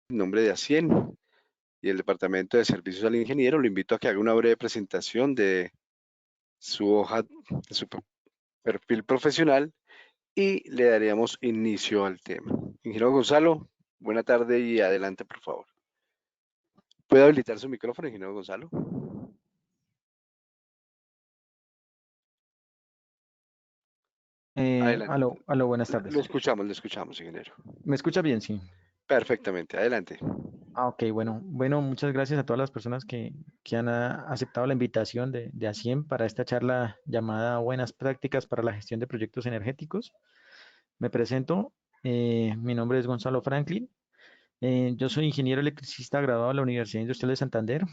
En nombre de Acien y el Departamento de Servicios al Ingeniero, lo invito a que haga una breve presentación de su hoja, de su perfil profesional y le daríamos inicio al tema. Ingeniero Gonzalo, buena tarde y adelante, por favor. ¿Puede habilitar su micrófono, ingeniero Gonzalo? Adelante. Aló, buenas tardes. Lo escuchamos, ingeniero. ¿Me escucha bien? Sí. Perfectamente, adelante. Ok, bueno, muchas gracias a todas las personas que han aceptado la invitación de ASIEM para esta charla llamada Buenas prácticas para la gestión de proyectos energéticos. Me presento, mi nombre es Gonzalo Franklin. Yo soy ingeniero electricista graduado de la Universidad Industrial de Santander,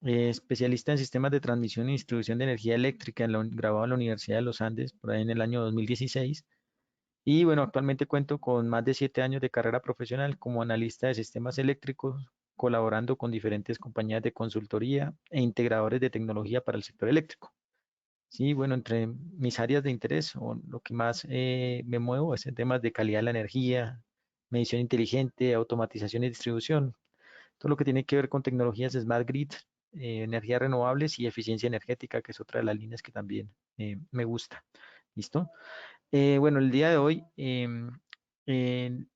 especialista en sistemas de transmisión y distribución de energía eléctrica, graduado en la Universidad de los Andes, por ahí en el año 2016. Y bueno, actualmente cuento con más de 7 años de carrera profesional como analista de sistemas eléctricos, colaborando con diferentes compañías de consultoría e integradores de tecnología para el sector eléctrico. Sí, bueno, entre mis áreas de interés o lo que más me muevo es en temas de calidad de la energía, medición inteligente, automatización y distribución, todo lo que tiene que ver con tecnologías de Smart Grid, energías renovables y eficiencia energética, que es otra de las líneas que también me gusta. ¿Listo? Bueno, el día de hoy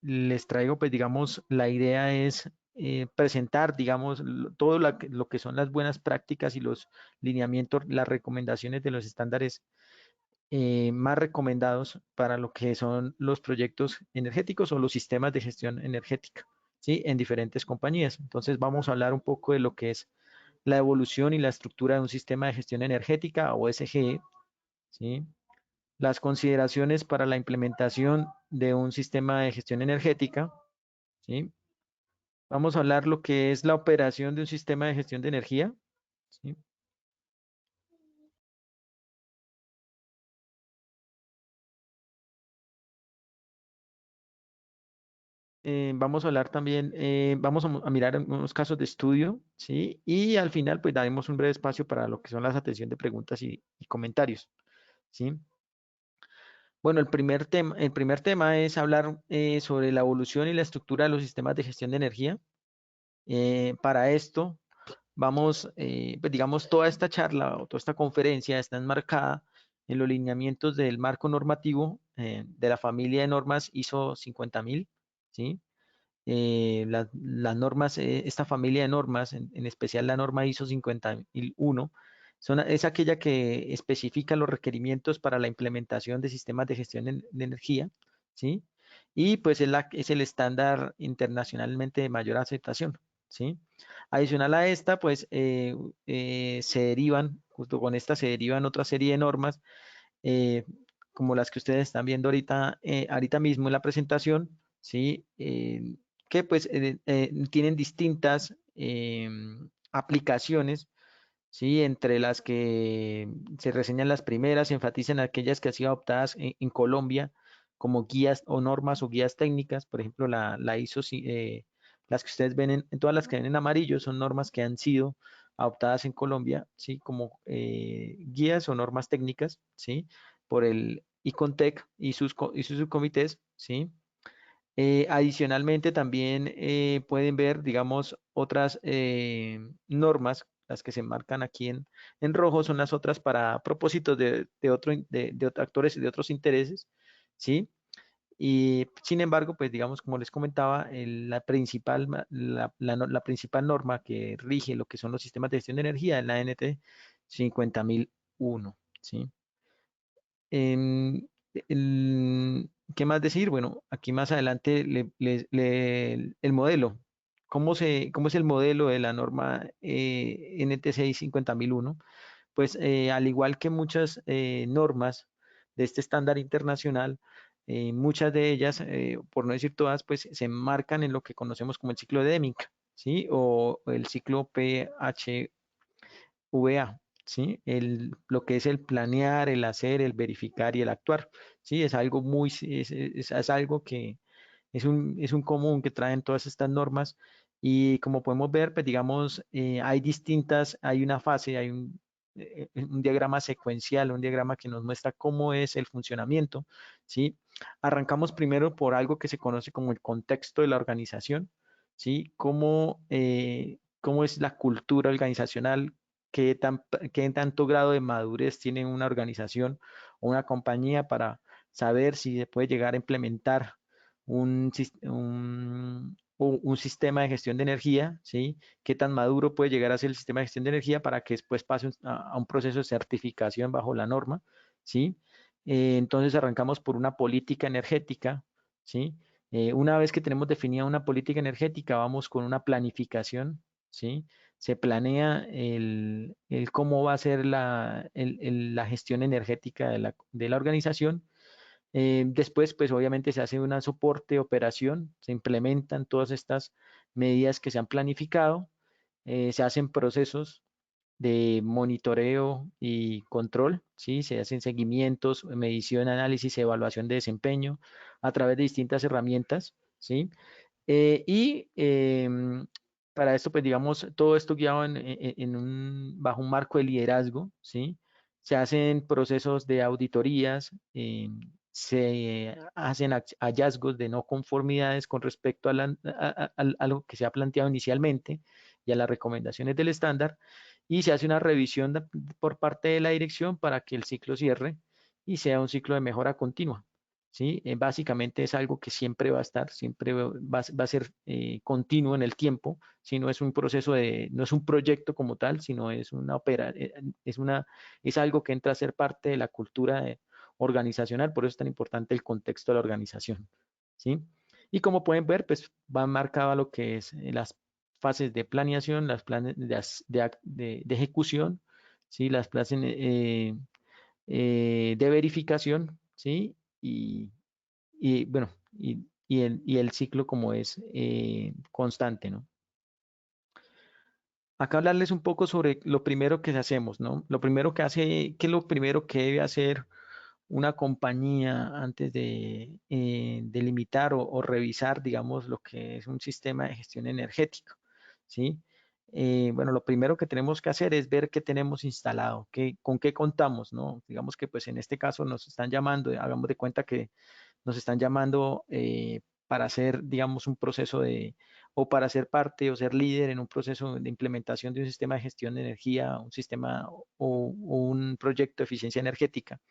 les traigo, pues digamos, la idea es presentar, digamos, todo lo que son las buenas prácticas y los lineamientos, las recomendaciones de los estándares más recomendados para lo que son los proyectos energéticos o los sistemas de gestión energética, ¿sí? En diferentes compañías. Entonces vamos a hablar un poco de lo que es la evolución y la estructura de un sistema de gestión energética o SGE, ¿sí? Las consideraciones para la implementación de un sistema de gestión energética, ¿sí? Vamos a hablar lo que es la operación de un sistema de gestión de energía, ¿sí? Vamos a hablar también, vamos a mirar unos casos de estudio, ¿sí? Y al final, pues daremos un breve espacio para lo que son las atención de preguntas y comentarios, ¿sí? Bueno, el primer tema es hablar sobre la evolución y la estructura de los sistemas de gestión de energía. Para esto, pues digamos, toda esta charla o toda esta conferencia está enmarcada en los lineamientos del marco normativo de la familia de normas ISO 50000, ¿sí? Las normas, esta familia de normas, en especial la norma ISO 50001, es aquella que especifica los requerimientos para la implementación de sistemas de gestión de energía, ¿sí? Y pues es el estándar internacionalmente de mayor aceptación, ¿sí? Adicional a esta, pues se derivan, justo con esta se derivan otra serie de normas, eh, como las que ustedes están viendo ahorita mismo en la presentación, ¿sí? Que pues tienen distintas aplicaciones, ¿sí? Entre las que se reseñan las primeras, se enfatizan aquellas que han sido adoptadas en Colombia como guías o normas o guías técnicas, por ejemplo, la ISO, las que ustedes ven todas las que ven en amarillo son normas que han sido adoptadas en Colombia, ¿sí? Como guías o normas técnicas, ¿sí? Por el ICONTEC y sus subcomités, ¿sí? Adicionalmente, también pueden ver, digamos, otras normas, las que se marcan aquí en rojo, son las otras para propósitos de actores y de otros intereses, ¿sí? Y sin embargo, pues digamos, como les comentaba, la principal norma que rige lo que son los sistemas de gestión de energía es la NT 50001, ¿sí? Em, ¿Qué más decir? Bueno, aquí más adelante el modelo. ¿Cómo es el modelo de la norma NTCI 50001? Pues al igual que muchas normas de este estándar internacional, muchas de ellas, por no decir todas, pues se enmarcan en lo que conocemos como el ciclo de Deming, ¿sí? O el ciclo PHVA, ¿sí? Lo que es el planear, el hacer, el verificar y el actuar, ¿sí? Es algo es algo que es un común que traen todas estas normas y como podemos ver, pues digamos, hay una fase, hay un diagrama secuencial, un diagrama que nos muestra cómo es el funcionamiento, ¿sí? Arrancamos primero por algo que se conoce como el contexto de la organización, ¿sí? Cómo es la cultura organizacional, qué tanto grado de madurez tiene una organización o una compañía para saber si se puede llegar a implementar un sistema de gestión de energía, ¿sí? Qué tan maduro puede llegar a ser el sistema de gestión de energía para que después pase a un proceso de certificación bajo la norma, ¿sí? Entonces arrancamos por una política energética, ¿sí? Una vez que tenemos definida una política energética, vamos con una planificación, ¿sí? Se planea el cómo va a ser la gestión energética de la organización. Después, pues obviamente se hace un soporte, operación, se implementan todas estas medidas que se han planificado, se hacen procesos de monitoreo y control, ¿sí? Se hacen seguimientos, medición, análisis, evaluación de desempeño a través de distintas herramientas, ¿sí? Y para esto, pues digamos, todo esto guiado bajo un marco de liderazgo, ¿sí? Se hacen procesos de auditorías, se hacen hallazgos de no conformidades con respecto a lo que se ha planteado inicialmente y a las recomendaciones del estándar, y se hace una revisión por parte de la dirección para que el ciclo cierre y sea un ciclo de mejora continua. ¿Sí? Básicamente es algo que siempre va a estar, siempre va a ser continuo en el tiempo, si no es un proceso no es un proyecto como tal, sino es es algo que entra a ser parte de la cultura organizacional, por eso es tan importante el contexto de la organización, ¿sí? Y como pueden ver, pues va marcado lo que es las fases de planeación, las planes de ejecución, ¿sí? Las fases de verificación, ¿sí? Bueno, y el ciclo como es constante, ¿no? Acá hablarles un poco sobre lo primero que hacemos, ¿no? Lo primero que hace, ¿qué es lo primero que debe hacer una compañía antes de limitar o revisar, digamos, lo que es un sistema de gestión energética? ¿Sí? Bueno, lo primero que tenemos que hacer es ver qué tenemos instalado, con qué contamos, ¿no? Digamos que pues en este caso nos están llamando, hagamos de cuenta que nos están llamando para hacer, digamos, un proceso o para ser parte o ser líder en un proceso de implementación de un sistema de gestión de energía, un sistema o un proyecto de eficiencia energética.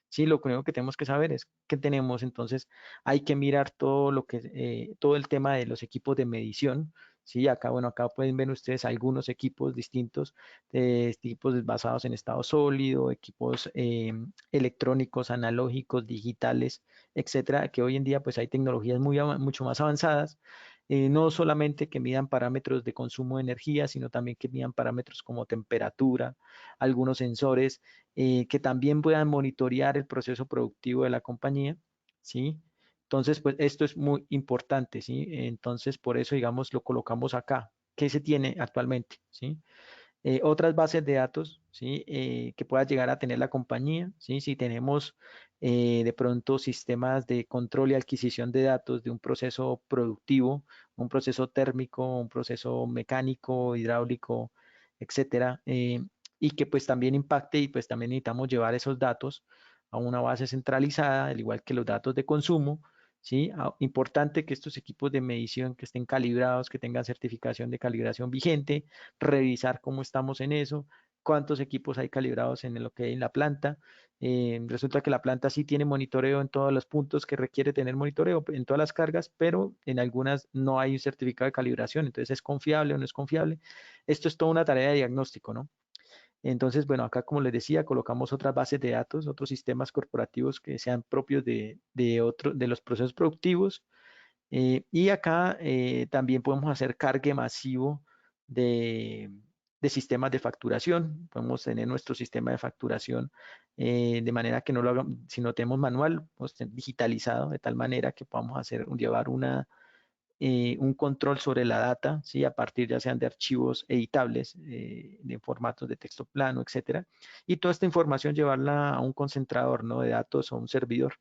Sí, lo único que tenemos que saber es que tenemos, entonces hay que mirar todo el tema de los equipos de medición. Sí, acá, bueno, acá pueden ver ustedes algunos equipos distintos, equipos basados en estado sólido, equipos electrónicos, analógicos, digitales, etcétera, que hoy en día pues hay tecnologías mucho más avanzadas, no solamente que midan parámetros de consumo de energía, sino también que midan parámetros como temperatura, algunos sensores que también puedan monitorear el proceso productivo de la compañía, ¿sí? Entonces, pues esto es muy importante, ¿sí? Entonces, por eso, digamos, lo colocamos acá. ¿Qué se tiene actualmente, ¿sí? Otras bases de datos, ¿sí? Que pueda llegar a tener la compañía, ¿sí? Si tenemos de pronto sistemas de control y adquisición de datos de un proceso productivo, un proceso térmico, un proceso mecánico, hidráulico, etcétera, y que pues también impacte y pues también necesitamos llevar esos datos a una base centralizada, al igual que los datos de consumo, ¿sí? Importante que estos equipos de medición que estén calibrados, que tengan certificación de calibración vigente, revisar cómo estamos en eso, cuántos equipos hay calibrados en lo que hay en la planta. Resulta que la planta sí tiene monitoreo en todos los puntos que requiere tener monitoreo, en todas las cargas, pero en algunas no hay un certificado de calibración, entonces es confiable o no es confiable. Esto es toda una tarea de diagnóstico, ¿no? Entonces, bueno, acá como les decía, colocamos otras bases de datos, otros sistemas corporativos que sean propios de los procesos productivos. Y acá también podemos hacer cargue masivo de, de sistemas de facturación. Podemos tener nuestro sistema de facturación de manera que no lo hagamos, si no tenemos manual, pues digitalizado, de tal manera que podamos llevar un control sobre la data, ¿sí? A partir ya sean de archivos editables, de formatos de texto plano, etcétera. Y toda esta información llevarla a un concentrador, ¿no? De datos o un servidor.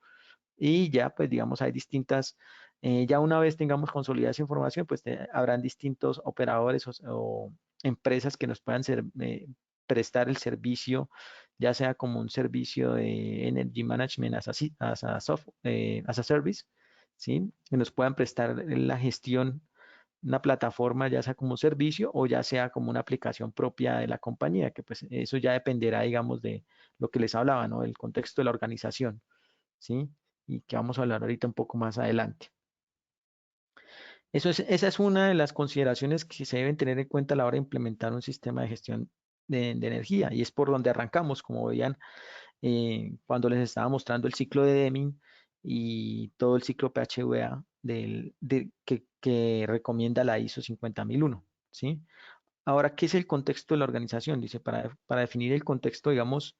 Y ya, pues digamos, hay ya una vez tengamos consolidada esa información, pues habrán distintos operadores o empresas que nos puedan prestar el servicio, ya sea como un servicio de Energy Management as a Service, ¿sí? Que nos puedan prestar la gestión una plataforma, ya sea como un servicio o ya sea como una aplicación propia de la compañía, que pues eso ya dependerá, digamos, de lo que les hablaba, ¿no? El contexto de la organización, ¿sí? Y que vamos a hablar ahorita un poco más adelante. Esa es una de las consideraciones que se deben tener en cuenta a la hora de implementar un sistema de gestión de energía, y es por donde arrancamos, como veían cuando les estaba mostrando el ciclo de Deming y todo el ciclo PHVA que recomienda la ISO 50001, ¿sí? Ahora, ¿qué es el contexto de la organización? Dice, para definir el contexto, digamos,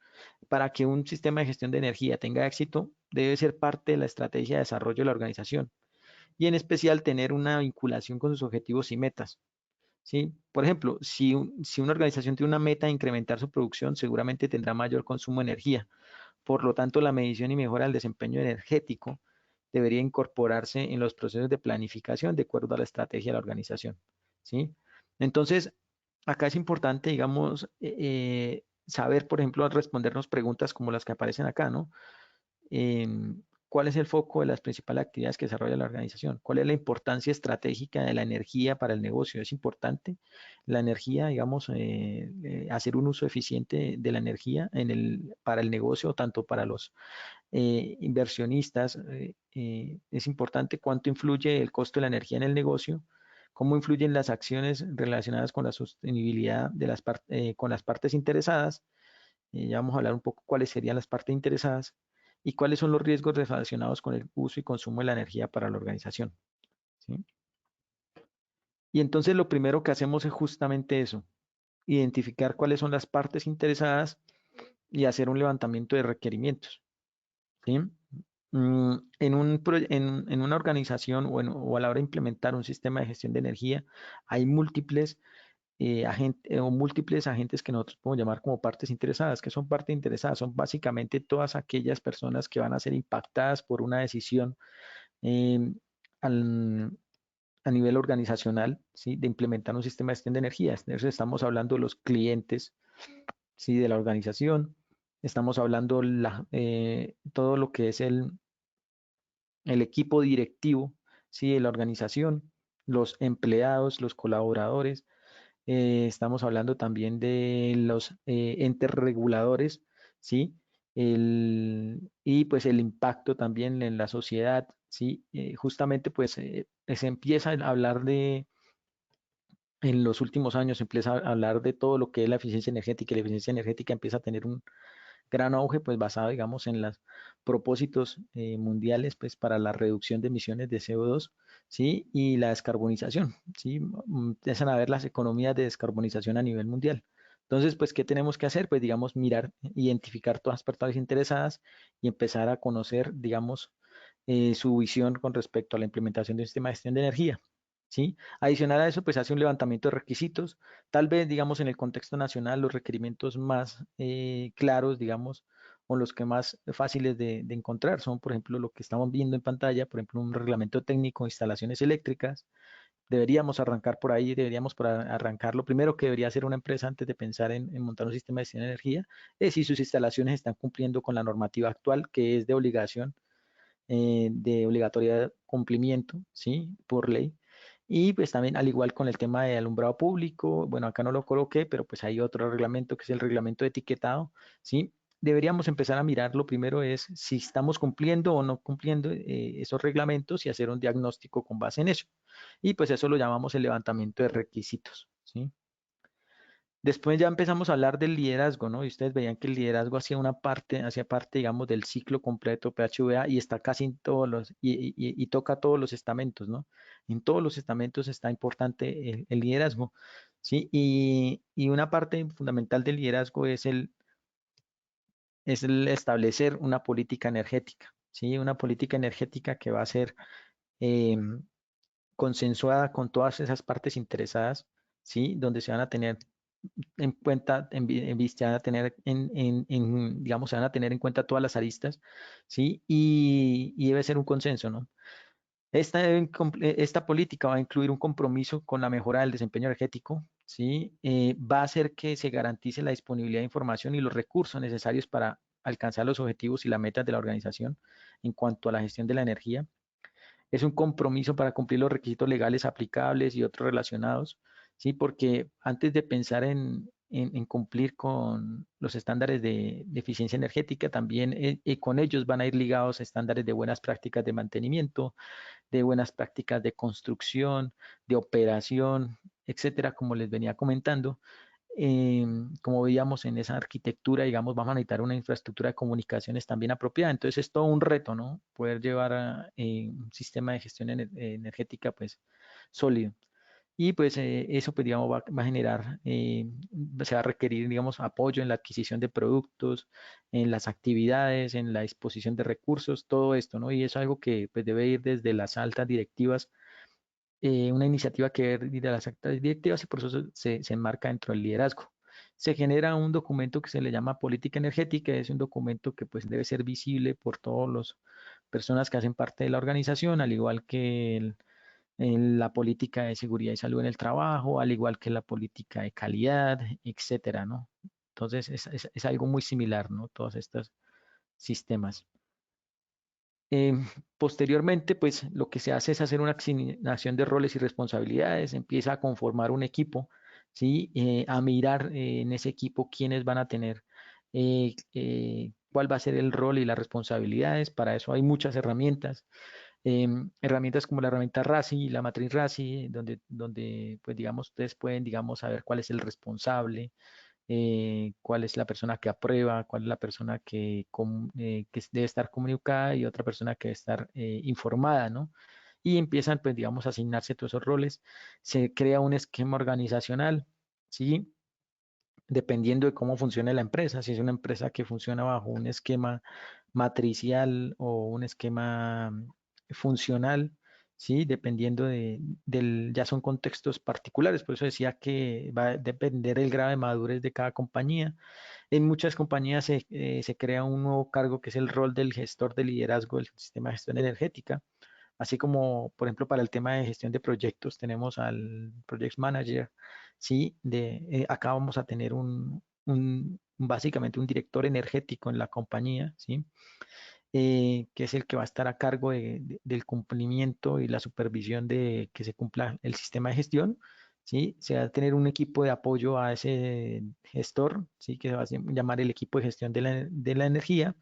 para que un sistema de gestión de energía tenga éxito, debe ser parte de la estrategia de desarrollo de la organización y en especial tener una vinculación con sus objetivos y metas. ¿Sí? Por ejemplo, si una organización tiene una meta de incrementar su producción, seguramente tendrá mayor consumo de energía. Por lo tanto, la medición y mejora del desempeño energético debería incorporarse en los procesos de planificación de acuerdo a la estrategia de la organización. ¿Sí? Entonces, acá es importante, digamos, saber, por ejemplo, respondernos preguntas como las que aparecen acá, ¿no? ¿Cuál es el foco de las principales actividades que desarrolla la organización? ¿Cuál es la importancia estratégica de la energía para el negocio? ¿Es importante la energía, digamos, hacer un uso eficiente de la energía para el negocio, tanto para los inversionistas? ¿Es importante cuánto influye el costo de la energía en el negocio? ¿Cómo influyen las acciones relacionadas con la sostenibilidad con las partes interesadas? Ya vamos a hablar un poco cuáles serían las partes interesadas y cuáles son los riesgos relacionados con el uso y consumo de la energía para la organización. ¿Sí? Y entonces lo primero que hacemos es justamente eso, identificar cuáles son las partes interesadas y hacer un levantamiento de requerimientos. ¿Sí? En una organización o a la hora de implementar un sistema de gestión de energía, hay múltiples agentes que nosotros podemos llamar como partes interesadas. ¿Que son partes interesadas? Son básicamente todas aquellas personas que van a ser impactadas por una decisión eh, al- a nivel organizacional, ¿sí? De implementar un sistema de gestión de energías. De eso estamos hablando de los clientes, ¿sí? De la organización. Estamos hablando todo lo que es el equipo directivo, ¿sí? De la organización, los empleados, los colaboradores. Estamos hablando también de los entes reguladores, ¿sí? Y pues el impacto también en la sociedad, ¿sí? Justamente pues se empieza a hablar en los últimos años se empieza a hablar de todo lo que es la eficiencia energética, y la eficiencia energética empieza a tener un gran auge, pues basado, digamos, en los propósitos mundiales, pues para la reducción de emisiones de CO2, ¿sí? Y la descarbonización, ¿sí? Empiezan a ver las economías de descarbonización a nivel mundial. Entonces, pues, ¿qué tenemos que hacer? Pues, digamos, mirar, identificar todas las partes interesadas y empezar a conocer, digamos, su visión con respecto a la implementación de un sistema de gestión de energía. ¿Sí? Adicional a eso, pues hace un levantamiento de requisitos. Tal vez, digamos, en el contexto nacional, los requerimientos más claros, digamos, o los que más fáciles de encontrar son, por ejemplo, lo que estamos viendo en pantalla, por ejemplo, un reglamento técnico de instalaciones eléctricas. Deberíamos arrancar por ahí, arrancar lo primero que debería hacer una empresa antes de pensar en montar un sistema de gestión de energía, es si sus instalaciones están cumpliendo con la normativa actual, que es de obligatorio cumplimiento, ¿sí? Por ley. Y pues también al igual con el tema de alumbrado público, bueno, acá no lo coloqué, pero pues hay otro reglamento que es el reglamento de etiquetado, ¿sí? Deberíamos empezar a mirar, lo primero es si estamos cumpliendo o no cumpliendo esos reglamentos y hacer un diagnóstico con base en eso. Y pues eso lo llamamos el levantamiento de requisitos, ¿sí? Después ya empezamos a hablar del liderazgo, ¿no? Y ustedes veían que el liderazgo hacía parte, digamos, del ciclo completo PHVA y está casi en todos y toca todos los estamentos, ¿no? En todos los estamentos está importante el liderazgo, ¿sí? Y una parte fundamental del liderazgo es el establecer una política energética, ¿sí? Una política energética que va a ser em, consensuada con todas esas partes interesadas, ¿sí? Donde se van a tener en cuenta, en vista, van a tener digamos, se van a tener en cuenta todas las aristas, ¿sí? Y debe ser un consenso, ¿no? Esta política va a incluir un compromiso con la mejora del desempeño energético, ¿sí? Va a hacer que se garantice la disponibilidad de información y los recursos necesarios para alcanzar los objetivos y las metas de la organización en cuanto a la gestión de la energía. Es un compromiso para cumplir los requisitos legales aplicables y otros relacionados, ¿sí? Porque antes de pensar en cumplir con los estándares de eficiencia energética, también con ellos van a ir ligados estándares de buenas prácticas de mantenimiento, de buenas prácticas de construcción, de operación, etcétera, como les venía comentando. Como veíamos en esa arquitectura, digamos, vamos a necesitar una infraestructura de comunicaciones también apropiada. Entonces es todo un reto, ¿no? Poder llevar un sistema de gestión energética, pues, sólido. Y pues eso, pues, digamos, va a generar, se va a requerir, digamos, apoyo en la adquisición de productos, en las actividades, en la disposición de recursos, todo esto, ¿no? Y es algo que pues debe ir desde las altas directivas, una iniciativa que debe ir de las altas directivas y por eso se enmarca dentro del liderazgo. Se genera un documento que se le llama política energética, es un documento que pues debe ser visible por todas las personas que hacen parte de la organización, al igual que en la política de seguridad y salud en el trabajo, al igual que la política de calidad, etcétera, ¿no? Entonces es algo muy similar, ¿no? Todos estos sistemas. Eh, Posteriormente, pues lo que se hace es hacer una asignación de roles y responsabilidades, empieza a conformar un equipo, ¿sí? A mirar en ese equipo quiénes van a tener, cuál va a ser el rol y las responsabilidades. Para eso hay muchas herramientas, herramientas como la herramienta RACI y la matriz RACI, donde pues digamos, ustedes pueden, digamos, saber cuál es el responsable, cuál es la persona que aprueba, cuál es la persona que debe estar comunicada y otra persona que debe estar informada, ¿no? Y empiezan, pues, digamos, a asignarse todos esos roles. Se crea un esquema organizacional, ¿sí? Dependiendo de cómo funcione la empresa, si es una empresa que funciona bajo un esquema matricial o un esquema funcional, ¿sí? Dependiendo ya son contextos particulares, por eso decía que va a depender el grado de madurez de cada compañía. En muchas compañías se crea un nuevo cargo que es el rol del gestor de liderazgo del sistema de gestión energética, así como, por ejemplo, para el tema de gestión de proyectos tenemos al Project Manager, ¿sí? Acá vamos a tener básicamente un director energético en la compañía, ¿sí? Que es el que va a estar a cargo del cumplimiento y la supervisión de que se cumpla el sistema de gestión, ¿sí? Se va a tener un equipo de apoyo a ese gestor, ¿sí? Que se va a llamar el equipo de gestión de la energía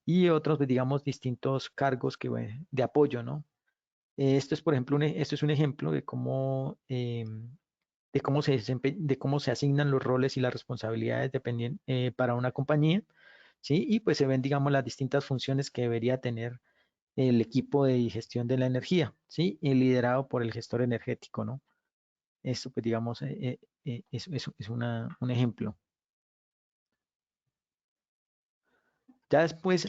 y otros, pues, digamos, distintos cargos bueno, de apoyo, ¿no? Esto es, por ejemplo, esto es un ejemplo de cómo se asignan los roles y las responsabilidades para una compañía, ¿sí? Y pues se ven, digamos, las distintas funciones que debería tener el equipo de gestión de la energía, ¿sí? Y liderado por el gestor energético, ¿no? Esto, pues, digamos, es un ejemplo. Ya después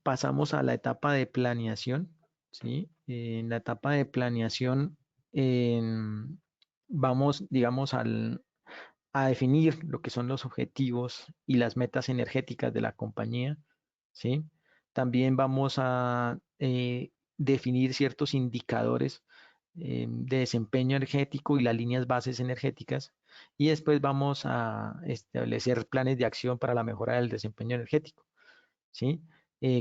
pasamos a la etapa de planeación, ¿sí? En la etapa de planeación vamos, digamos, a definir lo que son los objetivos y las metas energéticas de la compañía, ¿sí? También vamos a definir ciertos indicadores de desempeño energético y las líneas bases energéticas. Y después vamos a establecer planes de acción para la mejora del desempeño energético, ¿sí?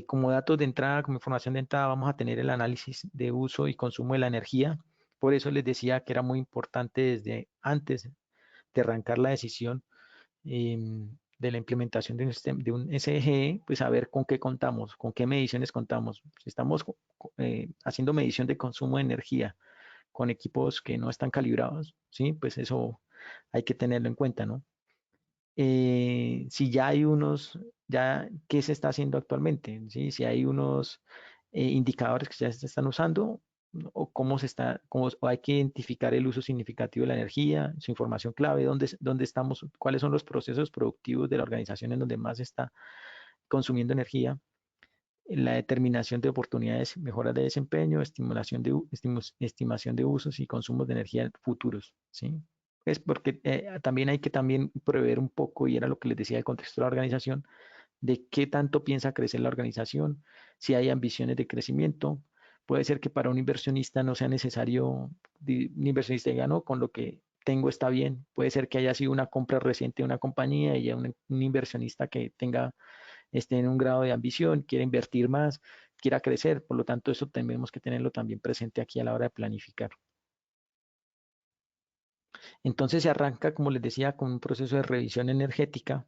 Como datos de entrada, como información de entrada, vamos a tener el análisis de uso y consumo de la energía. Por eso les decía que era muy importante desde antes de arrancar la decisión de la implementación de un SGE, pues saber con qué contamos, con qué mediciones contamos. Si estamos haciendo medición de consumo de energía con equipos que no están calibrados, ¿sí? Pues eso hay que tenerlo en cuenta, ¿no? Si ya hay ¿qué se está haciendo actualmente? ¿Sí? Si hay unos indicadores que ya se están usando, o o hay que identificar el uso significativo de la energía, su información clave, dónde estamos, cuáles son los procesos productivos de la organización en donde más se está consumiendo energía, la determinación de oportunidades, mejoras de desempeño, estimación de usos y consumos de energía futuros, ¿sí? Es porque también hay que también prever un poco, y era lo que les decía, el contexto de la organización, de qué tanto piensa crecer la organización, si hay ambiciones de crecimiento. Puede ser que para un inversionista no sea necesario, un inversionista diga, no, con lo que tengo está bien. Puede ser que haya sido una compra reciente de una compañía y haya un inversionista que esté en un grado de ambición, quiere invertir más, quiera crecer. Por lo tanto, eso tenemos que tenerlo también presente aquí a la hora de planificar. Entonces se arranca, como les decía, con un proceso de revisión energética.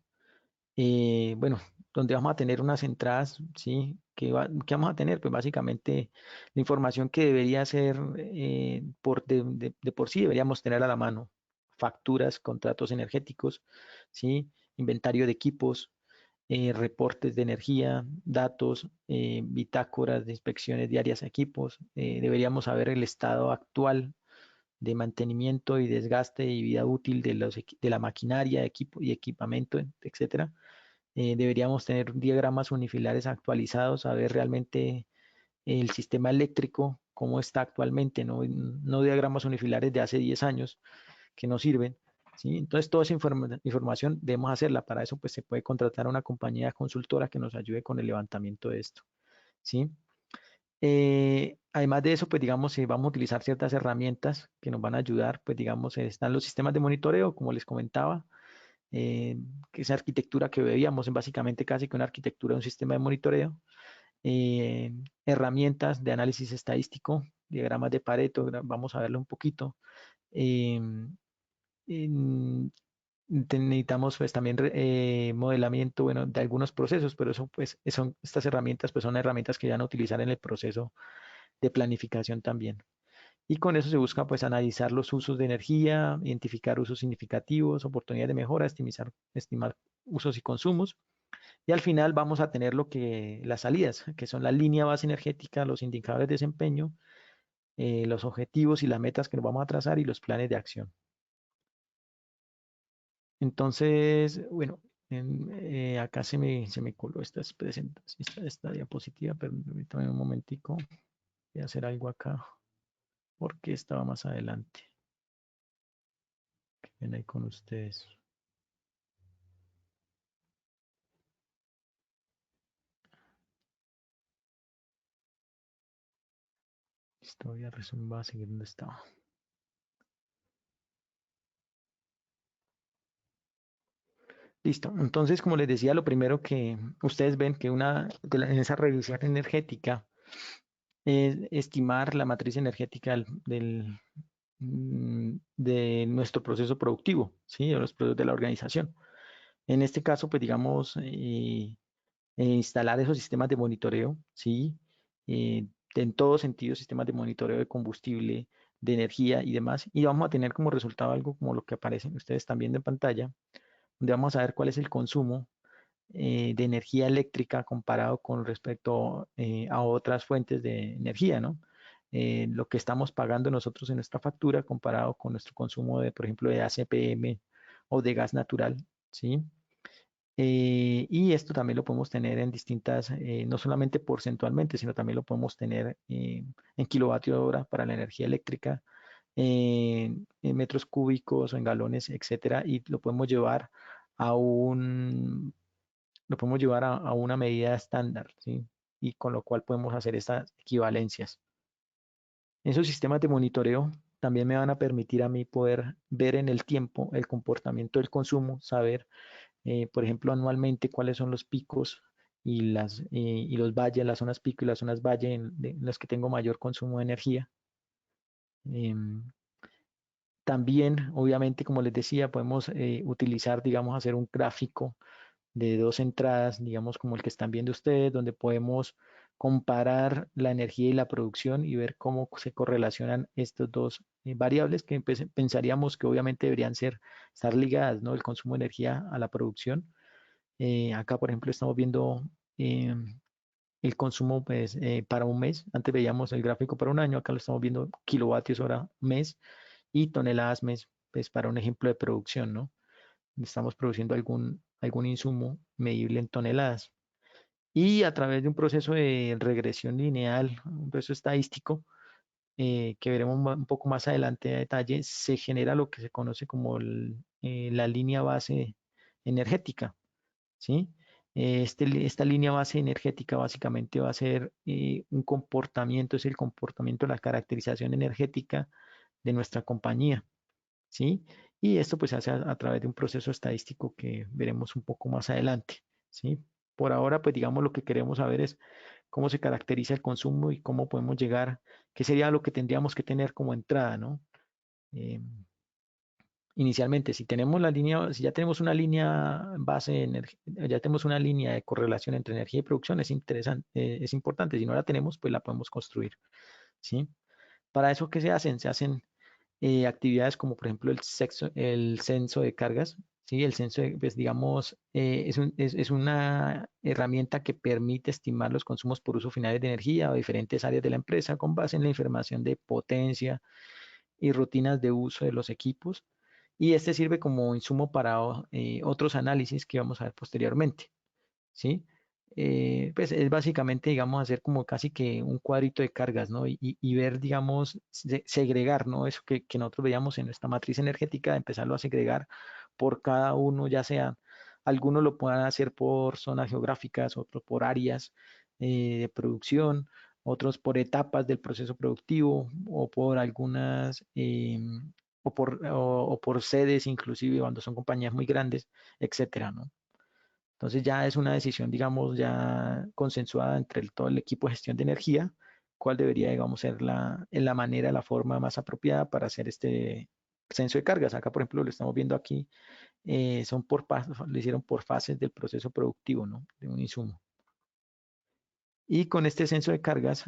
Bueno, donde vamos a tener unas entradas, ¿sí? ¿Qué vamos a tener? Pues básicamente la información que debería ser, de por sí deberíamos tener a la mano. Facturas, contratos energéticos, ¿sí? Inventario de equipos, reportes de energía, datos, bitácoras de inspecciones diarias a equipos. Deberíamos saber el estado actual de mantenimiento y desgaste y vida útil de la maquinaria, equipo y equipamiento, etcétera. Deberíamos tener diagramas unifilares actualizados, saber realmente el sistema eléctrico, cómo está actualmente, no diagramas unifilares de hace 10 años que no sirven. ¿Sí? Entonces, toda esa información debemos hacerla. Para eso, pues se puede contratar a una compañía consultora que nos ayude con el levantamiento de esto. ¿Sí? Además de eso, pues digamos, vamos a utilizar ciertas herramientas que nos van a ayudar, pues digamos, están los sistemas de monitoreo, como les comentaba, eh, que esa arquitectura que veíamos, es básicamente casi que una arquitectura de un sistema de monitoreo, eh, herramientas de análisis estadístico, diagramas de Pareto, vamos a verlo un poquito. eh, en- Necesitamos pues también modelamiento, bueno, de algunos procesos, pero eso pues estas herramientas pues son herramientas que van a utilizar en el proceso de planificación también. Y con eso se busca pues analizar los usos de energía, identificar usos significativos, oportunidades de mejora, estimar usos y consumos. Y al final vamos a tener las salidas, que son la línea base energética, los indicadores de desempeño, los objetivos y las metas que nos vamos a trazar y los planes de acción. Entonces, bueno, acá se me coló esta diapositiva, pero permítame un momentico. Voy a hacer algo acá porque estaba más adelante. Que ven ahí con ustedes. Historia, resumen, va a seguir donde estaba. Listo. Entonces, como les decía, lo primero que ustedes ven que en esa revisión energética es estimar la matriz energética de nuestro proceso productivo, ¿sí? De los procesos de la organización. En este caso, pues digamos, instalar esos sistemas de monitoreo, ¿sí? Eh, en todo sentido, sistemas de monitoreo de combustible, de energía y demás. Y vamos a tener como resultado algo como lo que aparecen ustedes están viendo en pantalla, donde vamos a ver cuál es el consumo de energía eléctrica comparado con respecto a otras fuentes de energía, ¿no? Lo que estamos pagando nosotros en nuestra factura comparado con nuestro consumo de, por ejemplo, de ACPM o de gas natural, ¿sí? Y esto también lo podemos tener en distintas, no solamente porcentualmente, sino también lo podemos tener en kilovatio hora para la energía eléctrica, en metros cúbicos o en galones, etcétera, y a un, lo podemos llevar a una medida estándar, ¿sí? Y con lo cual podemos hacer estas equivalencias. Esos sistemas de monitoreo también me van a permitir a mí poder ver en el tiempo el comportamiento del consumo, saber por ejemplo, anualmente cuáles son los picos y los valles, las zonas pico y las zonas valle en las que tengo mayor consumo de energía. Em, También, obviamente, como les decía, podemos utilizar, digamos, hacer un gráfico de dos entradas, digamos, como el que están viendo ustedes, donde podemos comparar la energía y la producción y ver cómo se correlacionan estos dos variables que pensaríamos que obviamente deberían estar ligadas, ¿no? El consumo de energía a la producción. Acá, por ejemplo, estamos viendo eh, el consumo pues, para un mes. Antes veíamos el gráfico para un año, acá lo estamos viendo kilovatios hora mes y toneladas mes, pues para un ejemplo de producción, ¿no? Estamos produciendo algún insumo medible en toneladas. Y a través de un proceso de regresión lineal, un proceso estadístico, que veremos un poco más adelante a detalle, se genera lo que se conoce como la línea base energética. ¿Sí? Esta línea base energética básicamente va a ser un comportamiento, es el comportamiento, la caracterización energética de nuestra compañía, ¿sí? Y esto pues se hace a través de un proceso estadístico que veremos un poco más adelante, ¿sí? Por ahora, pues digamos lo que queremos saber es cómo se caracteriza el consumo y cómo podemos llegar, qué sería lo que tendríamos que tener como entrada, ¿no? Eh, Inicialmente, si tenemos la línea, si ya tenemos una línea base, ya tenemos una línea de correlación entre energía y producción, es interesante, es importante. Si no la tenemos, pues la podemos construir, ¿sí? Para eso, ¿qué se hacen? Se hacen actividades como, por ejemplo, el censo de cargas, ¿sí? El censo, pues, digamos, es una herramienta que permite estimar los consumos por uso finales de energía o diferentes áreas de la empresa con base en la información de potencia y rutinas de uso de los equipos. Y este sirve como insumo para otros análisis que vamos a ver posteriormente, ¿sí? Pues es básicamente, digamos, hacer como casi que un cuadrito de cargas, ¿no? Y ver, digamos, segregar, ¿no? Eso que nosotros veíamos en nuestra matriz energética, empezarlo a segregar por cada uno, ya sea, algunos lo puedan hacer por zonas geográficas, otros por áreas de producción, otros por etapas del proceso productivo o por algunas, o por sedes, inclusive cuando son compañías muy grandes, etcétera, ¿no? Entonces ya es una decisión, digamos, ya consensuada entre todo el equipo de gestión de energía, cuál debería, digamos, ser la manera, la forma más apropiada para hacer este censo de cargas. Acá, por ejemplo, lo estamos viendo aquí, son lo hicieron por fases del proceso productivo, ¿no? De un insumo. Y con este censo de cargas,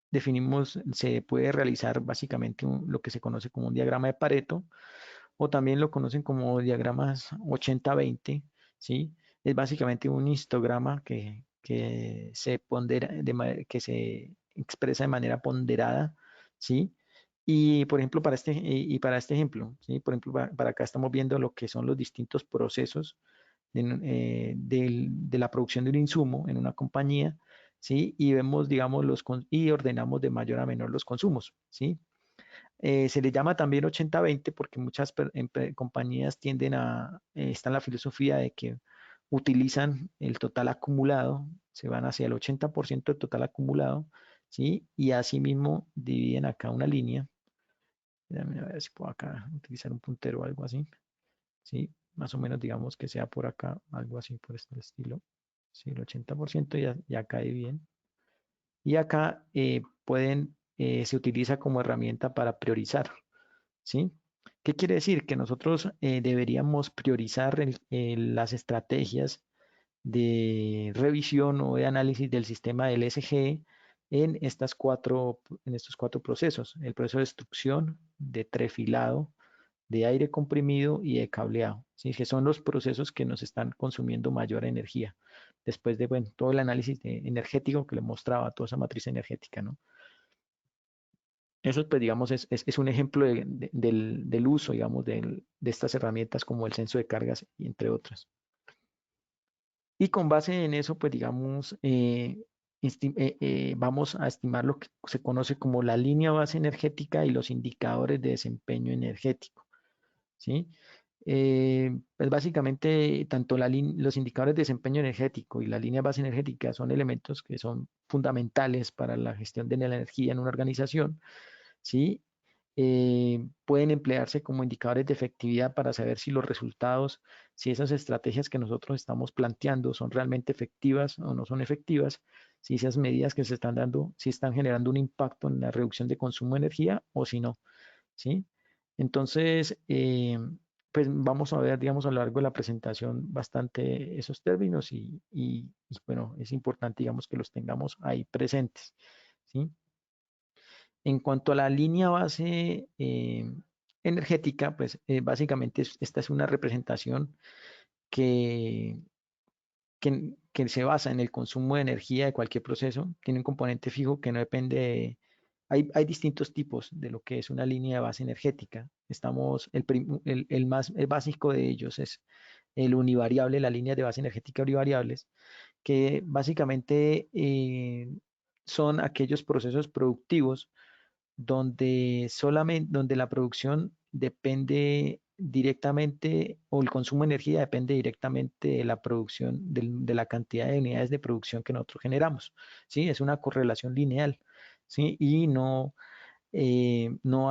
definimos, se puede realizar básicamente lo que se conoce como un diagrama de Pareto, o también lo conocen como diagramas 80-20, ¿sí? Es básicamente un histograma que se pondera, que se expresa de manera ponderada, ¿sí? Y por ejemplo, para este ejemplo, ¿sí? Por ejemplo, para acá estamos viendo lo que son los distintos procesos de la producción de un insumo en una compañía, ¿sí? Y vemos, digamos, y ordenamos de mayor a menor los consumos, ¿sí? Se le llama también 80-20 porque muchas compañías tienden está en la filosofía de que utilizan el total acumulado, se van hacia el 80% del total acumulado, ¿sí? Y asimismo dividen acá una línea. Déjame ver si puedo acá utilizar un puntero o algo así, ¿sí? Más o menos digamos que sea por acá, algo así por este estilo. Sí, el 80% ya cae bien. Y acá se utiliza como herramienta para priorizar, ¿sí? ¿Qué quiere decir? Que nosotros deberíamos priorizar las estrategias de revisión o de análisis del sistema del SGE en estos cuatro procesos: el proceso de extrusión, de trefilado, de aire comprimido y de cableado, ¿sí? Que son los procesos que nos están consumiendo mayor energía después de, bueno, todo el análisis energético que le mostraba, toda esa matriz energética, ¿no? Eso, pues, digamos, es un ejemplo del uso, digamos, de estas herramientas como el censo de cargas, y entre otras. Y con base en eso, pues, digamos, vamos a estimar lo que se conoce como la línea base energética y los indicadores de desempeño energético, ¿sí? Pues básicamente, tanto los indicadores de desempeño energético y la línea base energética son elementos que son fundamentales para la gestión de la energía en una organización, ¿sí? Pueden emplearse como indicadores de efectividad para saber si los resultados, si esas estrategias que nosotros estamos planteando son realmente efectivas o no son efectivas, si esas medidas que se están dando, si están generando un impacto en la reducción de consumo de energía o si no, ¿sí? Entonces, pues vamos a ver, digamos, a lo largo de la presentación bastante esos términos y bueno, es importante, digamos, que los tengamos ahí presentes, ¿sí? En cuanto a la línea base energética, pues básicamente esta es una representación que, que se basa en el consumo de energía de cualquier proceso. Tiene un componente fijo que no depende hay distintos tipos de lo que es una línea de base energética. El básico de ellos es el univariable, la línea de base energética univariables, que básicamente son aquellos procesos productivos donde la producción depende directamente, o el consumo de energía depende directamente de la producción, de la cantidad de unidades de producción que nosotros generamos, ¿sí? Es una correlación lineal, ¿sí? Y no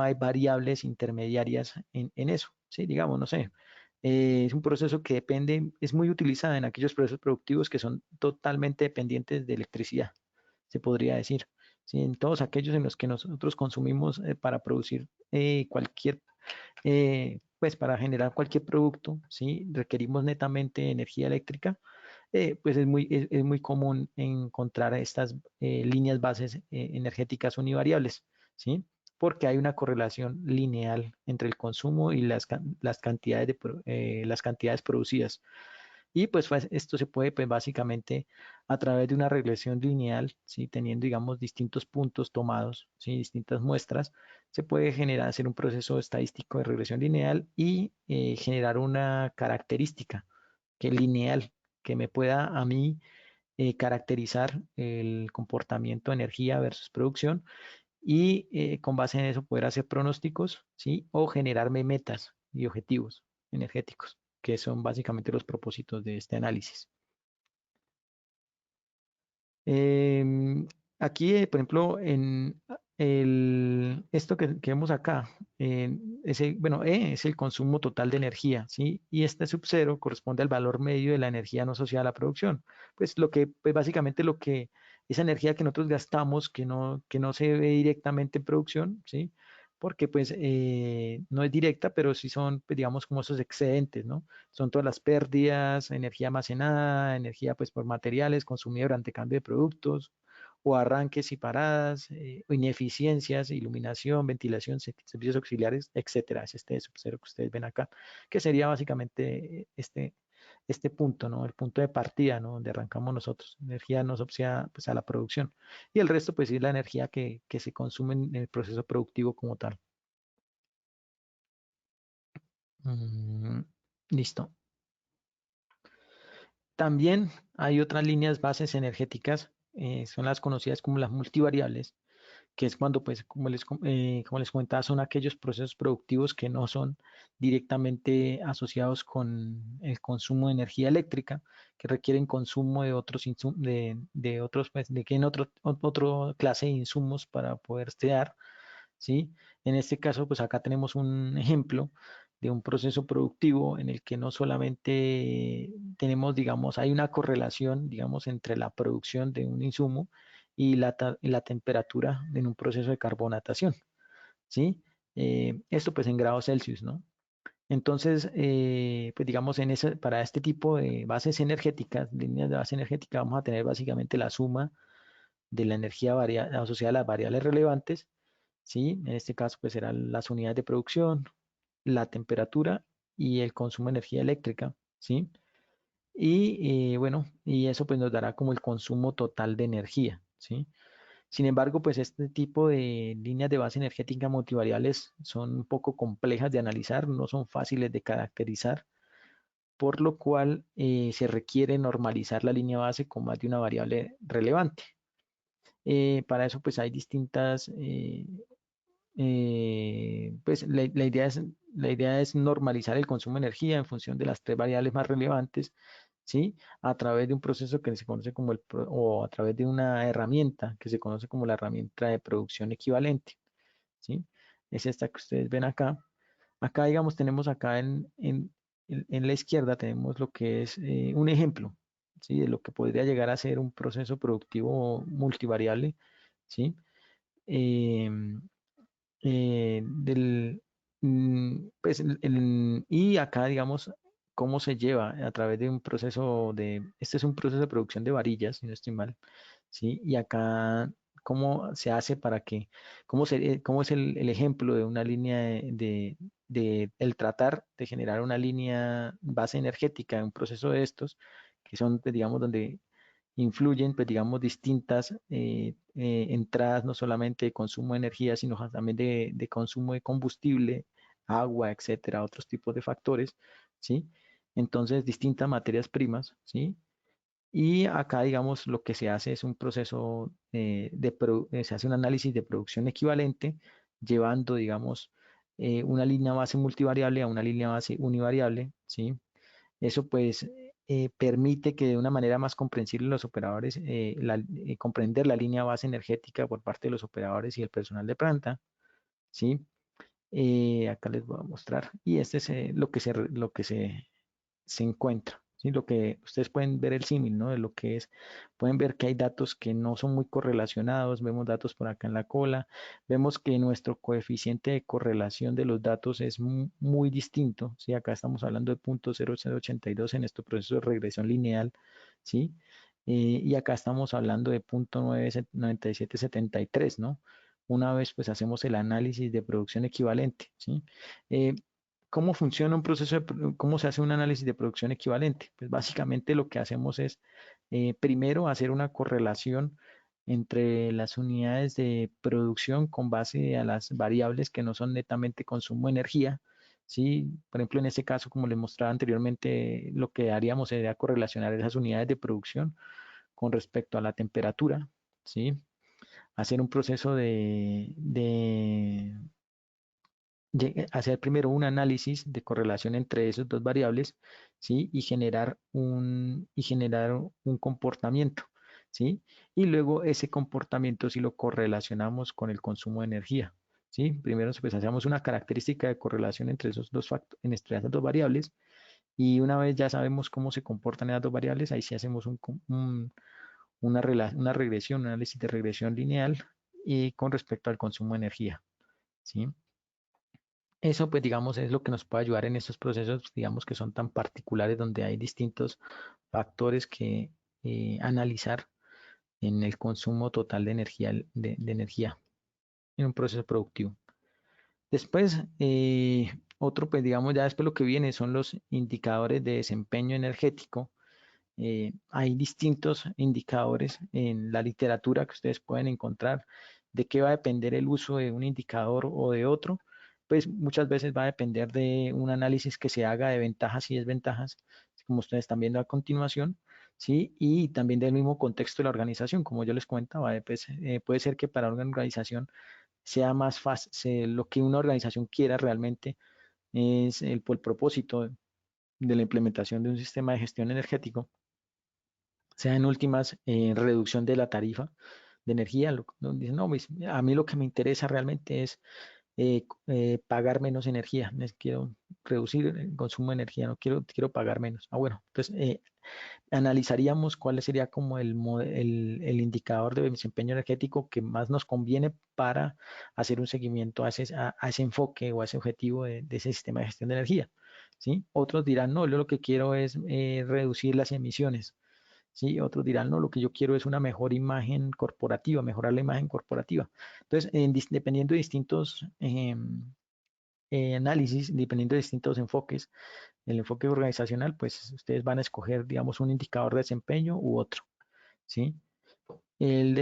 hay variables intermediarias en eso, ¿sí? Digamos, no sé, Es un proceso que depende, es muy utilizado en aquellos procesos productivos que son totalmente dependientes de electricidad, se podría decir. ¿Sí? En todos aquellos en los que nosotros consumimos para producir cualquier, pues para generar cualquier producto, ¿sí? Requerimos netamente energía eléctrica, pues es muy común encontrar estas líneas bases energéticas univariables, ¿sí? Porque hay una correlación lineal entre el consumo y las cantidades, las cantidades producidas. Y pues esto se puede pues básicamente a través de una regresión lineal, ¿sí? Teniendo digamos distintos puntos tomados, ¿sí? Distintas muestras, se puede generar, hacer un proceso estadístico de regresión lineal y generar una característica que lineal que me pueda a mí caracterizar el comportamiento de energía versus producción y con base en eso poder hacer pronósticos, ¿sí? O generarme metas y objetivos energéticos, que son básicamente los propósitos de este análisis. Em, Aquí, por ejemplo, en esto que vemos acá, bueno, E es el consumo total de energía, ¿sí? Y este sub cero corresponde al valor medio de la energía no asociada a la producción. Pues lo que, pues básicamente esa energía que nosotros gastamos, que no se ve directamente en producción, ¿sí? Porque pues no es directa, pero sí son, pues, digamos, como esos excedentes, ¿no? Son todas las pérdidas, energía almacenada, energía pues por materiales consumida durante cambio de productos o arranques y paradas, o ineficiencias, iluminación, ventilación, servicios auxiliares, etcétera. Es este subcero que ustedes ven acá, que sería básicamente este punto, ¿no? El punto de partida, ¿no? Donde arrancamos nosotros. Energía no asociada pues a la producción. Y el resto pues sí es la energía que se consume en el proceso productivo como tal. Mm, listo. También hay otras líneas bases energéticas, son las conocidas como las multivariables, que es cuando, pues, como les comentaba, son aquellos procesos productivos que no son directamente asociados con el consumo de energía eléctrica, que requieren consumo de otros de otros, pues, de que en otro clase de insumos para poder dar, ¿sí? En este caso, pues acá tenemos un ejemplo de un proceso productivo en el que no solamente tenemos, digamos, hay una correlación, digamos, entre la producción de un insumo y y la temperatura en un proceso de carbonatación, ¿sí? Esto pues en grados Celsius, ¿no? Entonces, pues digamos, para este tipo de bases energéticas, líneas de base energética, vamos a tener básicamente la suma de la energía asociada a las variables relevantes, ¿sí? En este caso, pues serán las unidades de producción, la temperatura y el consumo de energía eléctrica, ¿sí? Y bueno, y eso pues nos dará como el consumo total de energía, ¿sí? Sin embargo, pues este tipo de líneas de base energética multivariables son un poco complejas de analizar, no son fáciles de caracterizar, por lo cual se requiere normalizar la línea base con más de una variable relevante. Para eso pues hay distintas pues la idea es normalizar el consumo de energía en función de las tres variables más relevantes, ¿sí? A través de un proceso que se conoce como o a través de una herramienta que se conoce como la herramienta de producción equivalente, ¿sí? Es esta que ustedes ven acá. Acá, digamos, tenemos acá en la izquierda tenemos lo que es un ejemplo, ¿sí? De lo que podría llegar a ser un proceso productivo multivariable, ¿sí? Em, del, pues, y acá, digamos, cómo se lleva a través de un proceso este es un proceso de producción de varillas, si no estoy mal, ¿sí? Y acá, cómo se hace para que, cómo es el ejemplo de una línea el tratar de generar una línea base energética en un proceso de estos, que son, pues, digamos, donde influyen, pues digamos, distintas entradas, no solamente de consumo de energía, sino también de consumo de combustible, agua, etcétera, otros tipos de factores, ¿sí? Entonces, distintas materias primas, ¿sí? Y acá, digamos, lo que se hace es un proceso se hace un análisis de producción equivalente, llevando, digamos, una línea base multivariable a una línea base univariable, ¿sí? Eso pues permite que de una manera más comprensible los operadores, comprender la línea base energética por parte de los operadores y el personal de planta, ¿sí? Acá les voy a mostrar. Y este es lo que se encuentra. ¿Sí? Lo que ustedes pueden ver el símil, ¿no? De lo que es, pueden ver que hay datos que no son muy correlacionados, vemos datos por acá en la cola, vemos que nuestro coeficiente de correlación de los datos es muy distinto, ¿sí? Acá estamos hablando de 0.0082 en este proceso de regresión lineal, ¿sí? Y acá estamos hablando de 0.9773, ¿no? Una vez pues hacemos el análisis de producción equivalente, ¿sí? Eh, ¿Cómo funciona un proceso cómo se hace un análisis de producción equivalente? Pues básicamente lo que hacemos es primero hacer una correlación entre las unidades de producción con base a las variables que no son netamente consumo de energía. ¿Sí? Por ejemplo, en este caso, como les mostraba anteriormente, lo que haríamos sería correlacionar esas unidades de producción con respecto a la temperatura. ¿Sí? Hacer un proceso de hacer primero un análisis de correlación entre esas dos variables, ¿sí? Y generar un comportamiento, ¿sí? Y luego ese comportamiento si lo correlacionamos con el consumo de energía, ¿sí? Primero pues hacemos una característica de correlación entre esos dos entre esas dos variables y una vez ya sabemos cómo se comportan esas dos variables, ahí sí hacemos una regresión, un análisis de regresión lineal y con respecto al consumo de energía, ¿sí? Eso, pues, digamos, es lo que nos puede ayudar en estos procesos, digamos, que son tan particulares, donde hay distintos factores que analizar en el consumo total de energía, de energía en un proceso productivo. Después, otro, pues, digamos, ya después lo que viene son los indicadores de desempeño energético. Hay distintos indicadores en la literatura que ustedes pueden encontrar de qué va a depender el uso de un indicador o de otro. Pues muchas veces va a depender de un análisis que se haga de ventajas y desventajas, como ustedes están viendo a continuación, ¿sí? Y también del mismo contexto de la organización, como yo les comentaba, pues, puede ser que para una organización sea más fácil, lo que una organización quiera realmente es el propósito de la implementación de un sistema de gestión energético sea en últimas reducción de la tarifa de energía. Dicen, no, pues, a mí lo que me interesa realmente es pagar menos energía. Quiero reducir el consumo de energía, no quiero pagar menos. Ah, bueno, entonces analizaríamos cuál sería como el indicador de desempeño energético que más nos conviene para hacer un seguimiento a ese enfoque o a ese objetivo de ese sistema de gestión de energía. ¿Sí? Otros dirán, no, yo lo que quiero es reducir las emisiones. ¿Sí? Otros dirán, no, lo que yo quiero es una mejor imagen corporativa, mejorar la imagen corporativa. Entonces, dependiendo de distintos análisis, dependiendo de distintos enfoques, el enfoque organizacional, pues ustedes van a escoger, digamos, un indicador de desempeño u otro, ¿sí? El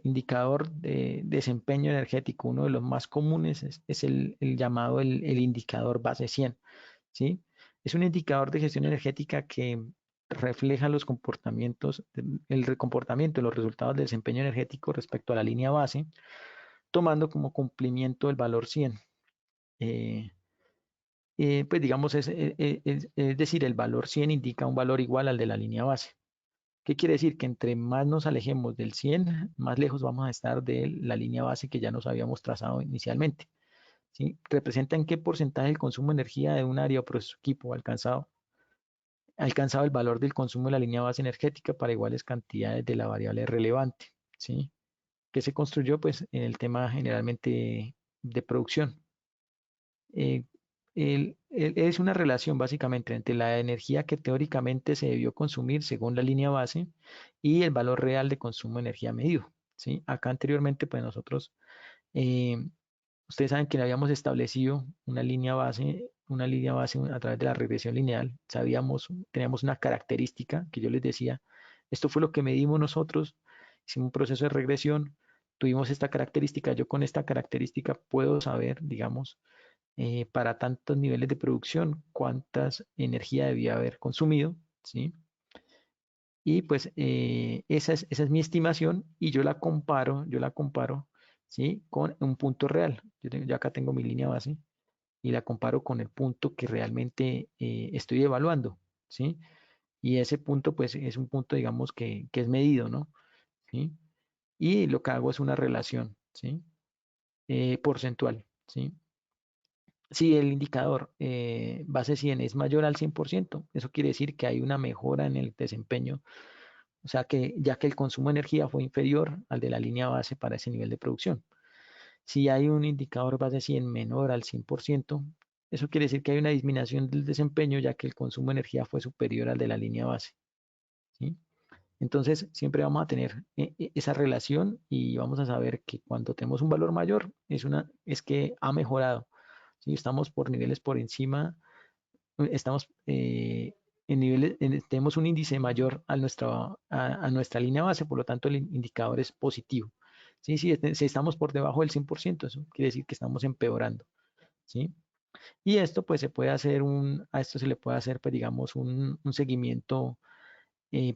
indicador de desempeño energético, uno de los más comunes es el llamado el indicador base 100, ¿sí? Es un indicador de gestión energética que refleja los comportamientos, el comportamiento, los resultados del desempeño energético respecto a la línea base, tomando como cumplimiento el valor 100. Eh, pues digamos, es decir, el valor 100 indica un valor igual al de la línea base. ¿Qué quiere decir? Que entre más nos alejemos del 100, más lejos vamos a estar de la línea base que ya nos habíamos trazado inicialmente. ¿Sí? Representa en qué porcentaje el consumo de energía de un área o proceso equipo ha alcanzado el valor del consumo de la línea base energética para iguales cantidades de la variable relevante. ¿Sí? Que se construyó pues en el tema generalmente de producción. Eh, es una relación básicamente entre la energía que teóricamente se debió consumir según la línea base y el valor real de consumo de energía medido. ¿Sí? Acá anteriormente, pues nosotros, eh, ustedes saben que habíamos establecido una línea base a través de la regresión lineal. Teníamos una característica que yo les decía, esto fue lo que medimos nosotros, hicimos un proceso de regresión, tuvimos esta característica, yo con esta característica puedo saber, digamos, para tantos niveles de producción, cuántas energía debía haber consumido, ¿sí? Y pues esa es mi estimación y yo la comparo, ¿sí? Con un punto real. Yo acá tengo mi línea base y la comparo con el punto que realmente estoy evaluando, ¿sí? Y ese punto pues es un punto, digamos, que es medido, ¿no? ¿Sí? y lo que hago es una relación, ¿sí? Porcentual, ¿sí? Si el indicador base 100 es mayor al 100%, eso quiere decir que hay una mejora en el desempeño, o sea que ya que el consumo de energía fue inferior al de la línea base para ese nivel de producción. Si hay un indicador base 100 menor al 100%, eso quiere decir que hay una disminución del desempeño ya que el consumo de energía fue superior al de la línea base, ¿sí? Entonces, siempre vamos a tener esa relación y vamos a saber que cuando tenemos un valor mayor es que ha mejorado. ¿Sí? Estamos por niveles por encima, estamos en niveles, tenemos un índice mayor a nuestra línea base, por lo tanto el indicador es positivo. ¿Sí? Si estamos por debajo del 100%, eso quiere decir que estamos empeorando. ¿Sí? Y esto pues se puede hacer a esto se le puede hacer pues digamos un seguimiento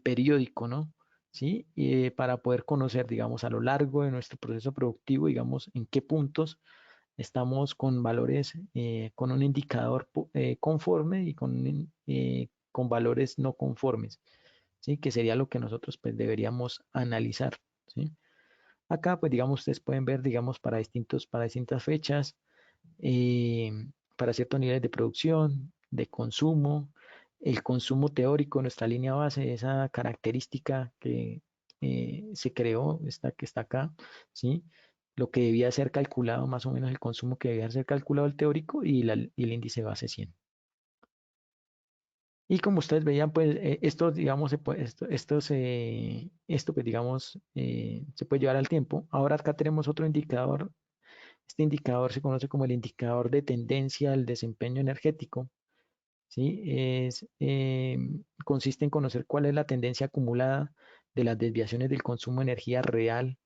periódico, ¿no? ¿Sí? Para poder conocer, digamos, a lo largo de nuestro proceso productivo, digamos, en qué puntos estamos con valores, con un indicador conforme y con valores no conformes, ¿sí? Que sería lo que nosotros pues deberíamos analizar, ¿sí? Acá, pues, digamos, ustedes pueden ver, digamos, para distintas fechas, eh, para ciertos niveles de producción, de consumo, el consumo teórico, nuestra línea base, esa característica que se creó, esta que está acá, ¿sí? Lo que debía ser calculado, más o menos el consumo que debía ser calculado el teórico y el índice base 100. Y como ustedes veían, pues esto, digamos, esto, pues digamos, se puede llevar al tiempo. Ahora acá tenemos otro indicador. Este indicador se conoce como el indicador de tendencia al desempeño energético. ¿Sí? Consiste en conocer cuál es la tendencia acumulada de las desviaciones del consumo de energía real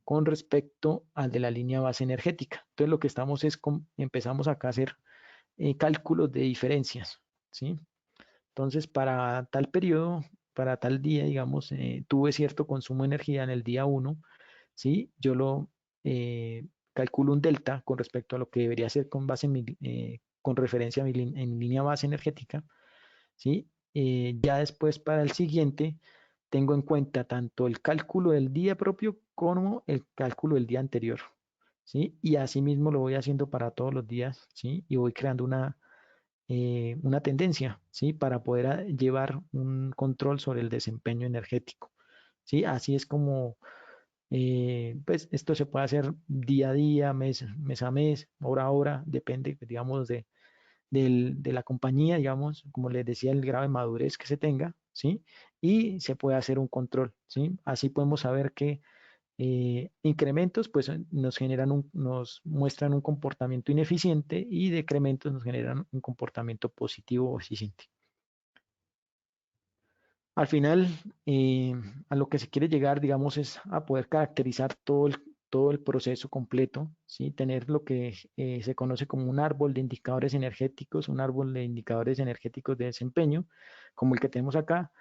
con respecto al de la línea base energética. Entonces lo que estamos es, empezamos acá a hacer cálculos de diferencias. ¿Sí? Entonces para tal periodo, para tal día, digamos, tuve cierto consumo de energía en el día uno. ¿Sí? Yo lo calculo un delta con respecto a lo que debería ser con base con referencia a en línea base energética, ¿sí? Ya después para el siguiente tengo en cuenta tanto el cálculo del día propio como el cálculo del día anterior, ¿sí? Y así mismo lo voy haciendo para todos los días, ¿sí? Y voy creando una tendencia, ¿sí? Para poder llevar un control sobre el desempeño energético, ¿sí? Así es como pues esto se puede hacer día a día, mes a mes, hora a hora, depende, pues, digamos, de la compañía, digamos, como les decía, el grado de madurez que se tenga, ¿sí? Y se puede hacer un control, ¿sí? Así podemos saber que incrementos, pues nos muestran un comportamiento ineficiente y decrementos nos generan un comportamiento positivo o eficiente. Al final, a lo que se quiere llegar, digamos, es a poder caracterizar todo el proceso completo, ¿sí? Tener lo que se conoce como un árbol de indicadores energéticos, un árbol de indicadores energéticos de desempeño, como el que tenemos acá.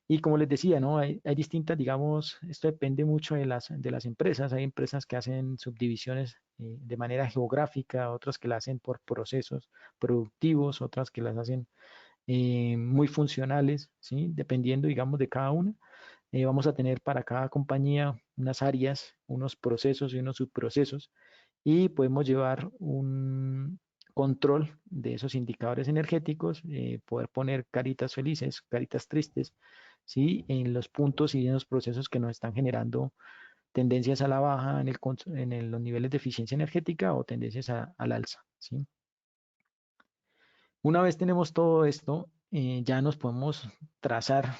Y como les decía, ¿no? Hay distintas, digamos, esto depende mucho de las empresas. Hay empresas que hacen subdivisiones de manera geográfica, otras que la hacen por procesos productivos, otras que las hacen muy funcionales, ¿sí? Dependiendo, digamos, de cada una. Vamos a tener para cada compañía unas áreas, unos procesos y unos subprocesos y podemos llevar un control de esos indicadores energéticos, poder poner caritas felices, caritas tristes, ¿sí? En los puntos y en los procesos que nos están generando tendencias a la baja los niveles de eficiencia energética o tendencias al alza, ¿sí? Una vez tenemos todo esto, ya nos podemos trazar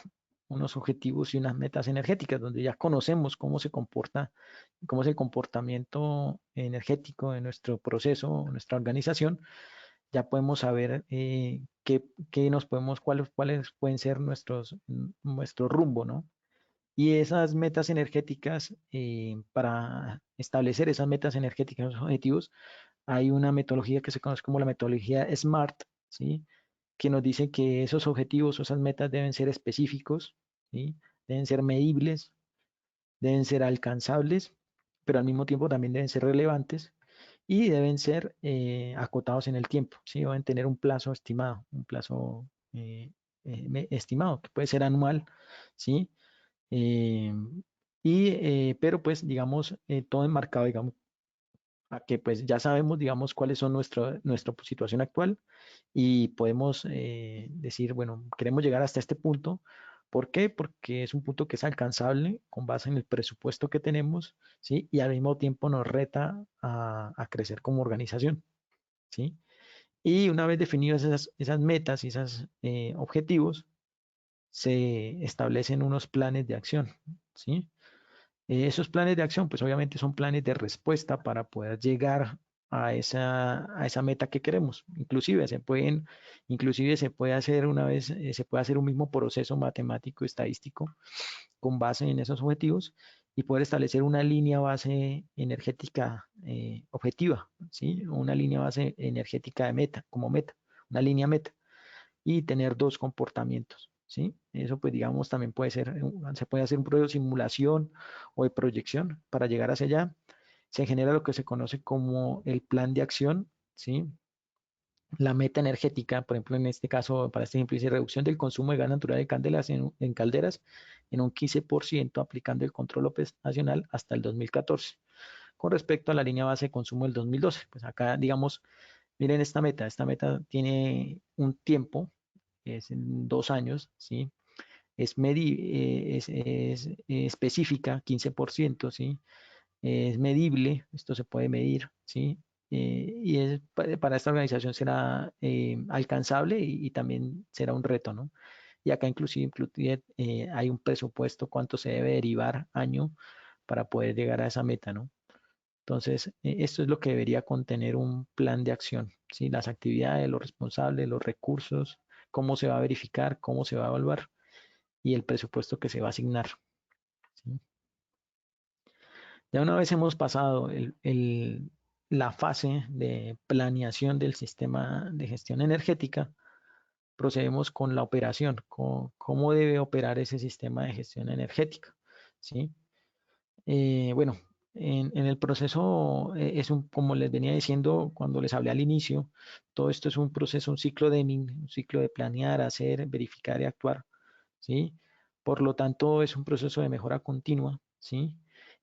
unos objetivos y unas metas energéticas, donde ya conocemos cómo se comporta, cómo es el comportamiento energético de nuestro proceso, nuestra organización. Ya podemos saber qué nos cuáles pueden ser nuestro rumbo, ¿no? Y esas metas energéticas, para establecer esas metas energéticas, esos objetivos, hay una metodología que se conoce como la metodología SMART, ¿sí? Que nos dice que esos objetivos o esas metas deben ser específicos, ¿sí? Deben ser medibles, deben ser alcanzables, pero al mismo tiempo también deben ser relevantes y deben ser acotados en el tiempo, ¿sí? Deben tener un plazo estimado, un plazo estimado, que puede ser anual, ¿sí? Pero pues, digamos, todo enmarcado, digamos, a que pues ya sabemos, digamos, cuáles son nuestra situación actual y podemos decir, bueno, queremos llegar hasta este punto. ¿Por qué? Porque es un punto que es alcanzable con base en el presupuesto que tenemos, ¿sí? Y al mismo tiempo nos reta a crecer como organización, ¿sí? Y una vez definidas esas metas y esos objetivos, se establecen unos planes de acción, ¿sí? Esos planes de acción, pues obviamente son planes de respuesta para poder llegar a esa meta que queremos. Inclusive se puede hacer una vez, se puede hacer un mismo proceso matemático estadístico con base en esos objetivos y poder establecer una línea base energética objetiva, ¿sí? Una línea base energética de meta, como meta, una línea meta y tener dos comportamientos, ¿sí? Eso pues digamos también puede ser, se puede hacer un proceso de simulación o de proyección para llegar hacia allá. Se genera lo que se conoce como el plan de acción, ¿sí? La meta energética, por ejemplo, en este caso, para este ejemplo, dice reducción del consumo de gas natural de candelas en calderas en un 15% aplicando el control operacional hasta el 2014 con respecto a la línea base de consumo del 2012. Pues acá, digamos, miren esta meta tiene un tiempo, es en 2 años, ¿sí? Es específica, 15%, ¿sí? Es medible, esto se puede medir, ¿sí? Y para esta organización será alcanzable y también será un reto, ¿no? Y acá inclusive hay un presupuesto, cuánto se debe derivar año para poder llegar a esa meta, ¿no? Entonces, esto es lo que debería contener un plan de acción, ¿sí? Las actividades, los responsables, los recursos, cómo se va a verificar, cómo se va a evaluar y el presupuesto que se va a asignar, ¿sí? Ya una vez hemos pasado la fase de planeación del sistema de gestión energética, procedemos con la operación, con cómo debe operar ese sistema de gestión energética, ¿sí? Bueno, en el proceso como les venía diciendo cuando les hablé al inicio, todo esto es un proceso, un ciclo de un ciclo de planear, hacer, verificar y actuar, ¿sí? Por lo tanto, es un proceso de mejora continua, ¿sí?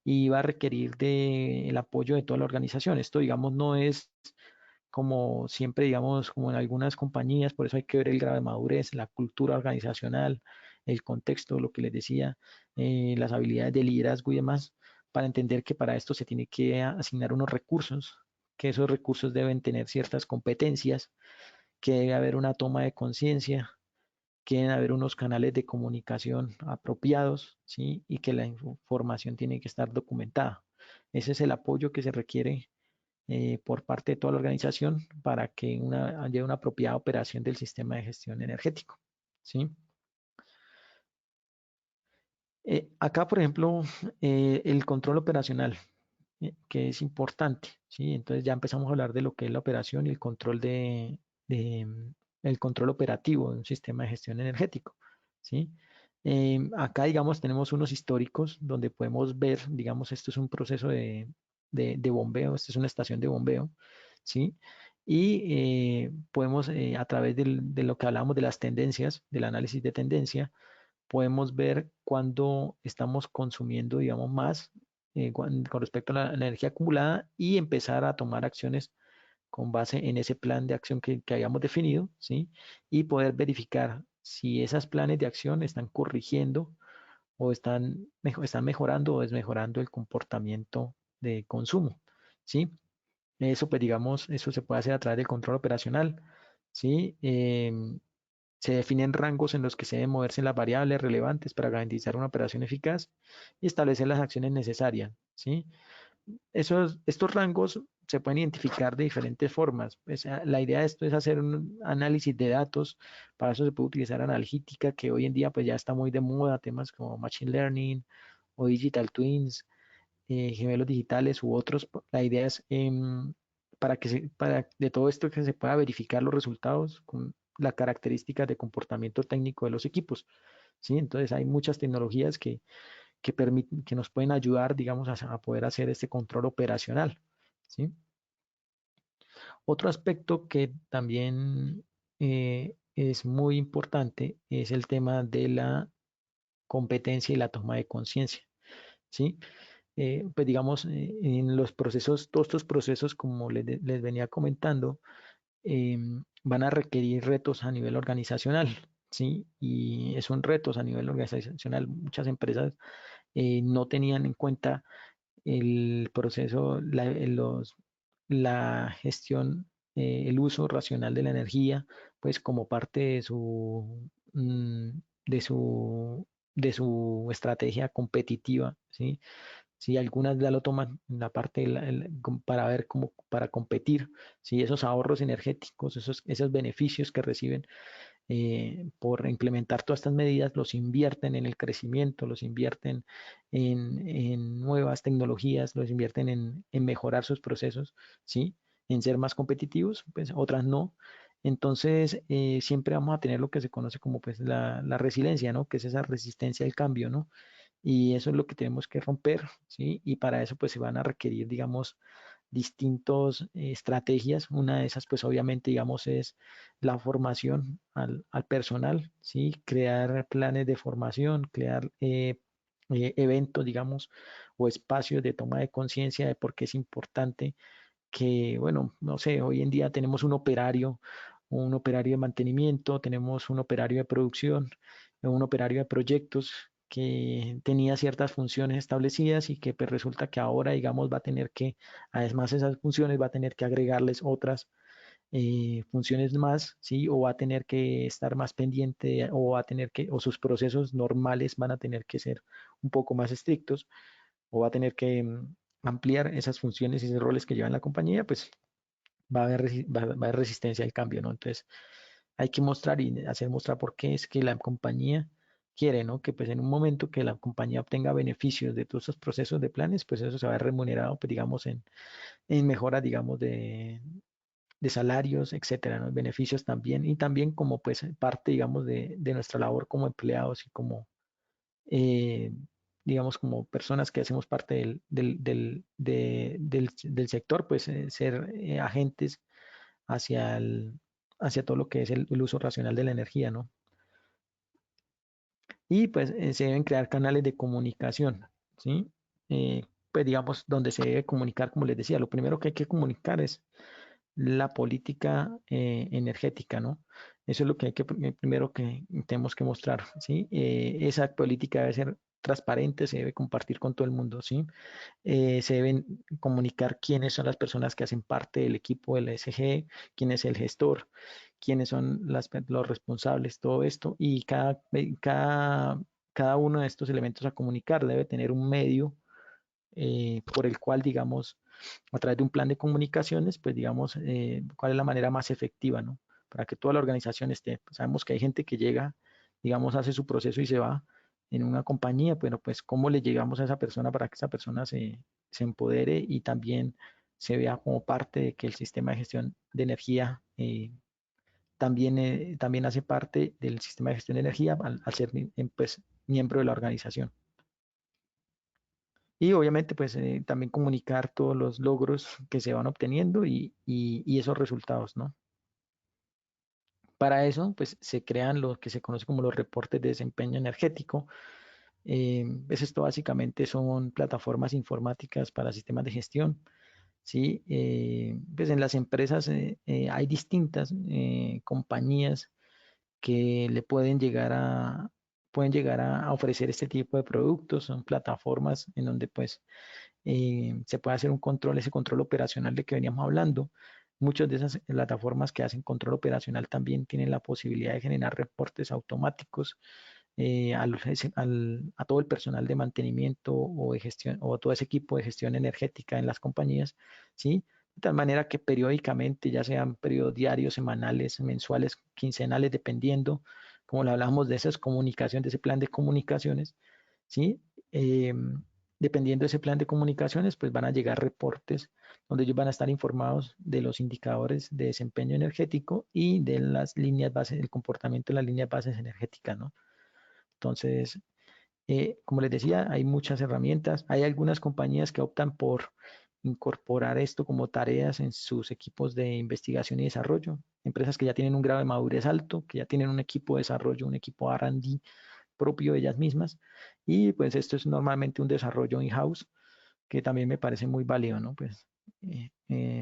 Y va a requerir el apoyo de toda la organización. Esto, digamos, no es como siempre, digamos, como en algunas compañías, por eso hay que ver el grado de madurez, la cultura organizacional, el contexto, lo que les decía, las habilidades de liderazgo y demás, para entender que para esto se tiene que asignar unos recursos, que esos recursos deben tener ciertas competencias, que debe haber una toma de conciencia, que deben haber unos canales de comunicación apropiados, ¿sí? Y que la información tiene que estar documentada. Ese es el apoyo que se requiere por parte de toda la organización para que haya una apropiada operación del sistema de gestión energético, ¿sí? Acá, por ejemplo, el control operacional, que es importante, ¿sí? Entonces ya empezamos a hablar de lo que es la operación y el control el control operativo de un sistema de gestión energético, ¿sí? Acá, digamos, tenemos unos históricos donde podemos ver, digamos, esto es un proceso de bombeo, esto es una estación de bombeo, ¿sí? Y podemos, a través de lo que hablamos de las tendencias, del análisis de tendencia, podemos ver cuando estamos consumiendo, digamos, más con respecto a la energía acumulada y empezar a tomar acciones con base en ese plan de acción que hayamos definido, ¿sí? Y poder verificar si esos planes de acción están corrigiendo o están mejorando o desmejorando el comportamiento de consumo, ¿sí? Eso, pues digamos, eso se puede hacer a través del control operacional, ¿sí? Se definen rangos en los que se deben moverse las variables relevantes para garantizar una operación eficaz y establecer las acciones necesarias, ¿sí? Estos rangos se pueden identificar de diferentes formas. La idea de esto es hacer un análisis de datos. Para eso se puede utilizar analítica, que hoy en día pues ya está muy de moda, temas como Machine Learning o Digital Twins, gemelos digitales u otros. La idea es para de todo esto que se pueda verificar los resultados con las características de comportamiento técnico de los equipos. ¿Sí? Entonces hay muchas tecnologías que nos pueden ayudar, digamos, a poder hacer este control operacional. ¿Sí? Otro aspecto que también es muy importante es el tema de la competencia y la toma de conciencia. ¿sí? Pues digamos, en los procesos, todos estos procesos, como les venía comentando, van a requerir retos a nivel organizacional, ¿sí? Y son retos a nivel organizacional. Muchas empresas no tenían en cuenta el proceso, la gestión, el uso racional de la energía, pues como parte mm, de su, de su estrategia competitiva, ¿sí? Si algunas ya lo toman en la parte para ver cómo, para competir, si esos ahorros energéticos, esos beneficios que reciben por implementar todas estas medidas, los invierten en el crecimiento, los invierten en nuevas tecnologías, los invierten en mejorar sus procesos, ¿sí? En ser más competitivos, pues otras no. Entonces, siempre vamos a tener lo que se conoce como pues la resiliencia, ¿no? Que es esa resistencia al cambio, ¿no? Y eso es lo que tenemos que romper, ¿sí? Y para eso pues se van a requerir, digamos, distintos estrategias. Una de esas pues obviamente, digamos, es la formación al personal, ¿sí? Crear planes de formación, crear eventos, digamos, o espacios de toma de conciencia de por qué es importante que, bueno, no sé, hoy en día tenemos un operario de mantenimiento, tenemos un operario de producción, un operario de proyectos que tenía ciertas funciones establecidas y que pues resulta que ahora, digamos, va a tener que, además de esas funciones, va a tener que agregarles otras funciones más, ¿sí? O va a tener que estar más pendiente o va a tener que, o sus procesos normales van a tener que ser un poco más estrictos o va a tener que ampliar esas funciones y esos roles que lleva en la compañía, pues va a haber resistencia al cambio, ¿no? Entonces, hay que mostrar y hacer mostrar por qué es que la compañía quiere, ¿no? Que pues en un momento que la compañía obtenga beneficios de todos esos procesos de planes, pues eso se va a ver remunerado, pues digamos, en mejoras, digamos, de salarios, etcétera, ¿no? Beneficios también, y también como pues parte, digamos, de nuestra labor como empleados y como eh, digamos, como personas que hacemos parte del sector, pues ser agentes hacia hacia todo lo que es el uso racional de la energía, ¿no? Y pues se deben crear canales de comunicación, ¿sí? Pues digamos, donde se debe comunicar, como les decía, lo primero que hay que comunicar es la política energética, ¿no? Eso es lo que hay que primero que tenemos que mostrar, ¿sí? Esa política debe ser transparente, se debe compartir con todo el mundo, ¿sí? Se deben comunicar quiénes son las personas que hacen parte del equipo del ESG, quién es el gestor, quiénes son los responsables, todo esto, y cada uno de estos elementos a comunicar debe tener un medio por el cual, digamos, a través de un plan de comunicaciones, pues digamos, cuál es la manera más efectiva, ¿no? Para que toda la organización esté. Pues sabemos que hay gente que llega, digamos, hace su proceso y se va en una compañía, pero pues cómo le llegamos a esa persona para que esa persona se empodere y también se vea como parte de que el sistema de gestión de energía también hace parte del sistema de gestión de energía al ser pues, miembro de la organización. Y obviamente, pues también comunicar todos los logros que se van obteniendo y esos resultados, ¿no? Para eso, pues se crean lo que se conoce como los reportes de desempeño energético. Pues esto básicamente son plataformas informáticas para sistemas de gestión, ¿sí? Pues en las empresas hay distintas compañías que le pueden llegar a ofrecer este tipo de productos. Son plataformas en donde pues se puede hacer un control, ese control operacional de que veníamos hablando. Muchas de esas plataformas que hacen control operacional también tienen la posibilidad de generar reportes automáticos a todo el personal de mantenimiento o de gestión o a todo ese equipo de gestión energética en las compañías, ¿sí? De tal manera que periódicamente, ya sean periodos diarios, semanales, mensuales, quincenales, dependiendo, como le hablamos de esas comunicaciones, de ese plan de comunicaciones, ¿sí? Eh, Dependiendo de ese plan de comunicaciones, pues van a llegar reportes donde ellos van a estar informados de los indicadores de desempeño energético y de las líneas bases, el comportamiento de las líneas bases energéticas, ¿no? Entonces, como les decía, hay muchas herramientas. Hay algunas compañías que optan por incorporar esto como tareas en sus equipos de investigación y desarrollo. Empresas que ya tienen un grado de madurez alto, que ya tienen un equipo de desarrollo, un equipo R&D propio de ellas mismas. Y pues esto es normalmente un desarrollo in-house que también me parece muy válido, ¿no? Pues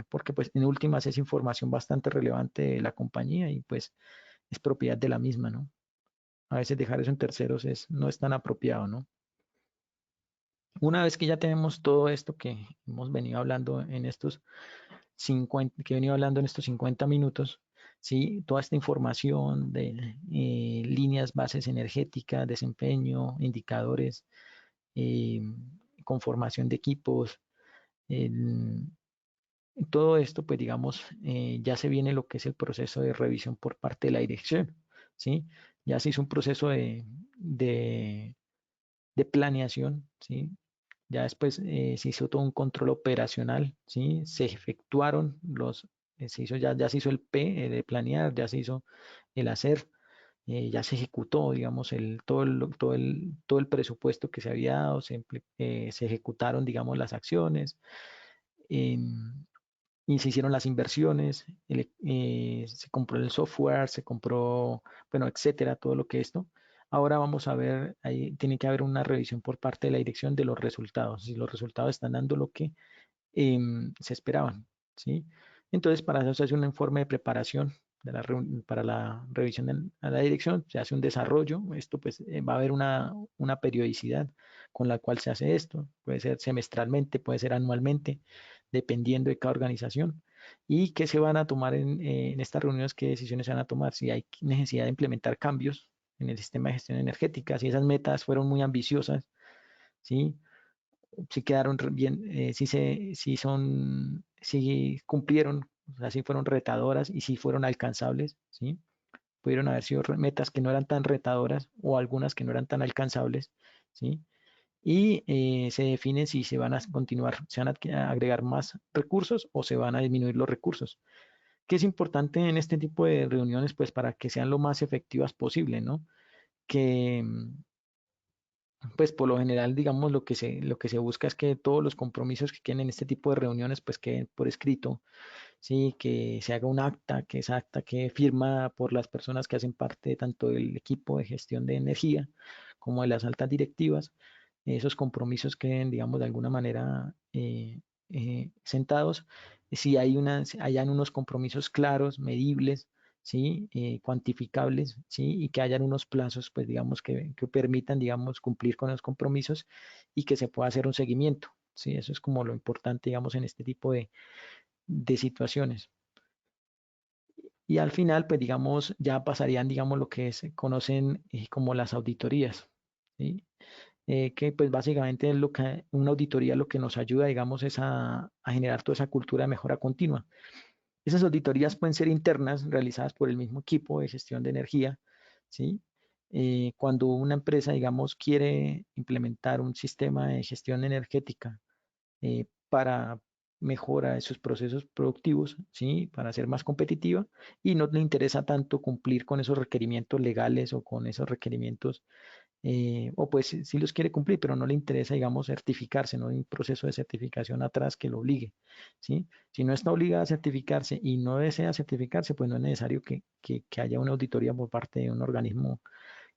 porque pues en últimas es información bastante relevante de la compañía y pues es propiedad de la misma, ¿no? A veces dejar eso en terceros no es tan apropiado, ¿no? Una vez que ya tenemos todo esto que hemos venido hablando en estos 50, que he venido hablando en estos 50 minutos, ¿sí? Toda esta información de líneas, bases energéticas, desempeño, indicadores, eh, conformación de equipos, el, todo esto, pues digamos, ya se viene lo que es el proceso de revisión por parte de la dirección, ¿sí? Ya se hizo un proceso de planeación, ¿sí? Ya después se hizo todo un control operacional, ¿sí? Se efectuaron ya se hizo el P de planear, ya se hizo el hacer, ya se ejecutó, digamos, todo el presupuesto que se había dado, se ejecutaron, digamos, las acciones. em, y se hicieron las inversiones, se compró el software, se compró, bueno, etcétera, todo lo que esto. Ahora vamos a ver, ahí tiene que haber una revisión por parte de la dirección de los resultados, si los resultados están dando lo que se esperaban, ¿sí? Entonces, para eso se hace un informe de preparación para la revisión a la dirección, se hace un desarrollo, esto pues va a haber una periodicidad con la cual se hace esto, puede ser semestralmente, puede ser anualmente, dependiendo de cada organización, y qué se van a tomar en estas reuniones, qué decisiones se van a tomar, si hay necesidad de implementar cambios en el sistema de gestión energética, si esas metas fueron muy ambiciosas, ¿sí? Si quedaron bien, si cumplieron, o sea, si fueron retadoras y si fueron alcanzables, ¿sí? Pudieron haber sido metas que no eran tan retadoras o algunas que no eran tan alcanzables, ¿sí? Y se define si se van a continuar, se van a agregar más recursos o se van a disminuir los recursos. ¿Qué es importante en este tipo de reuniones? Pues para que sean lo más efectivas posible, ¿no? Que pues por lo general, digamos, lo que se busca es que todos los compromisos que queden en este tipo de reuniones, pues queden por escrito, sí, que se haga un acta, que esa acta que firma por las personas que hacen parte tanto del equipo de gestión de energía como de las altas directivas, esos compromisos queden, digamos, de alguna manera sentados, si hayan unos compromisos claros, medibles, ¿sí? Cuantificables, ¿sí? Y que hayan unos plazos, pues digamos, que permitan, digamos, cumplir con los compromisos y que se pueda hacer un seguimiento, ¿sí? Eso es como lo importante, digamos, en este tipo de situaciones. Y al final, pues digamos, ya pasarían, digamos, lo que se conocen como las auditorías, ¿sí? Que pues básicamente es una auditoría lo que nos ayuda, digamos, es a generar toda esa cultura de mejora continua. Esas auditorías pueden ser internas, realizadas por el mismo equipo de gestión de energía, ¿sí? Cuando una empresa, digamos, quiere implementar un sistema de gestión energética para mejora de sus procesos productivos, ¿sí? Para ser más competitiva y no le interesa tanto cumplir con esos requerimientos legales o con esos requerimientos o pues sí los quiere cumplir, pero no le interesa, digamos, certificarse, no hay un proceso de certificación atrás que lo obligue, ¿sí? Si no está obligada a certificarse y no desea certificarse, pues no es necesario que haya una auditoría por parte de un organismo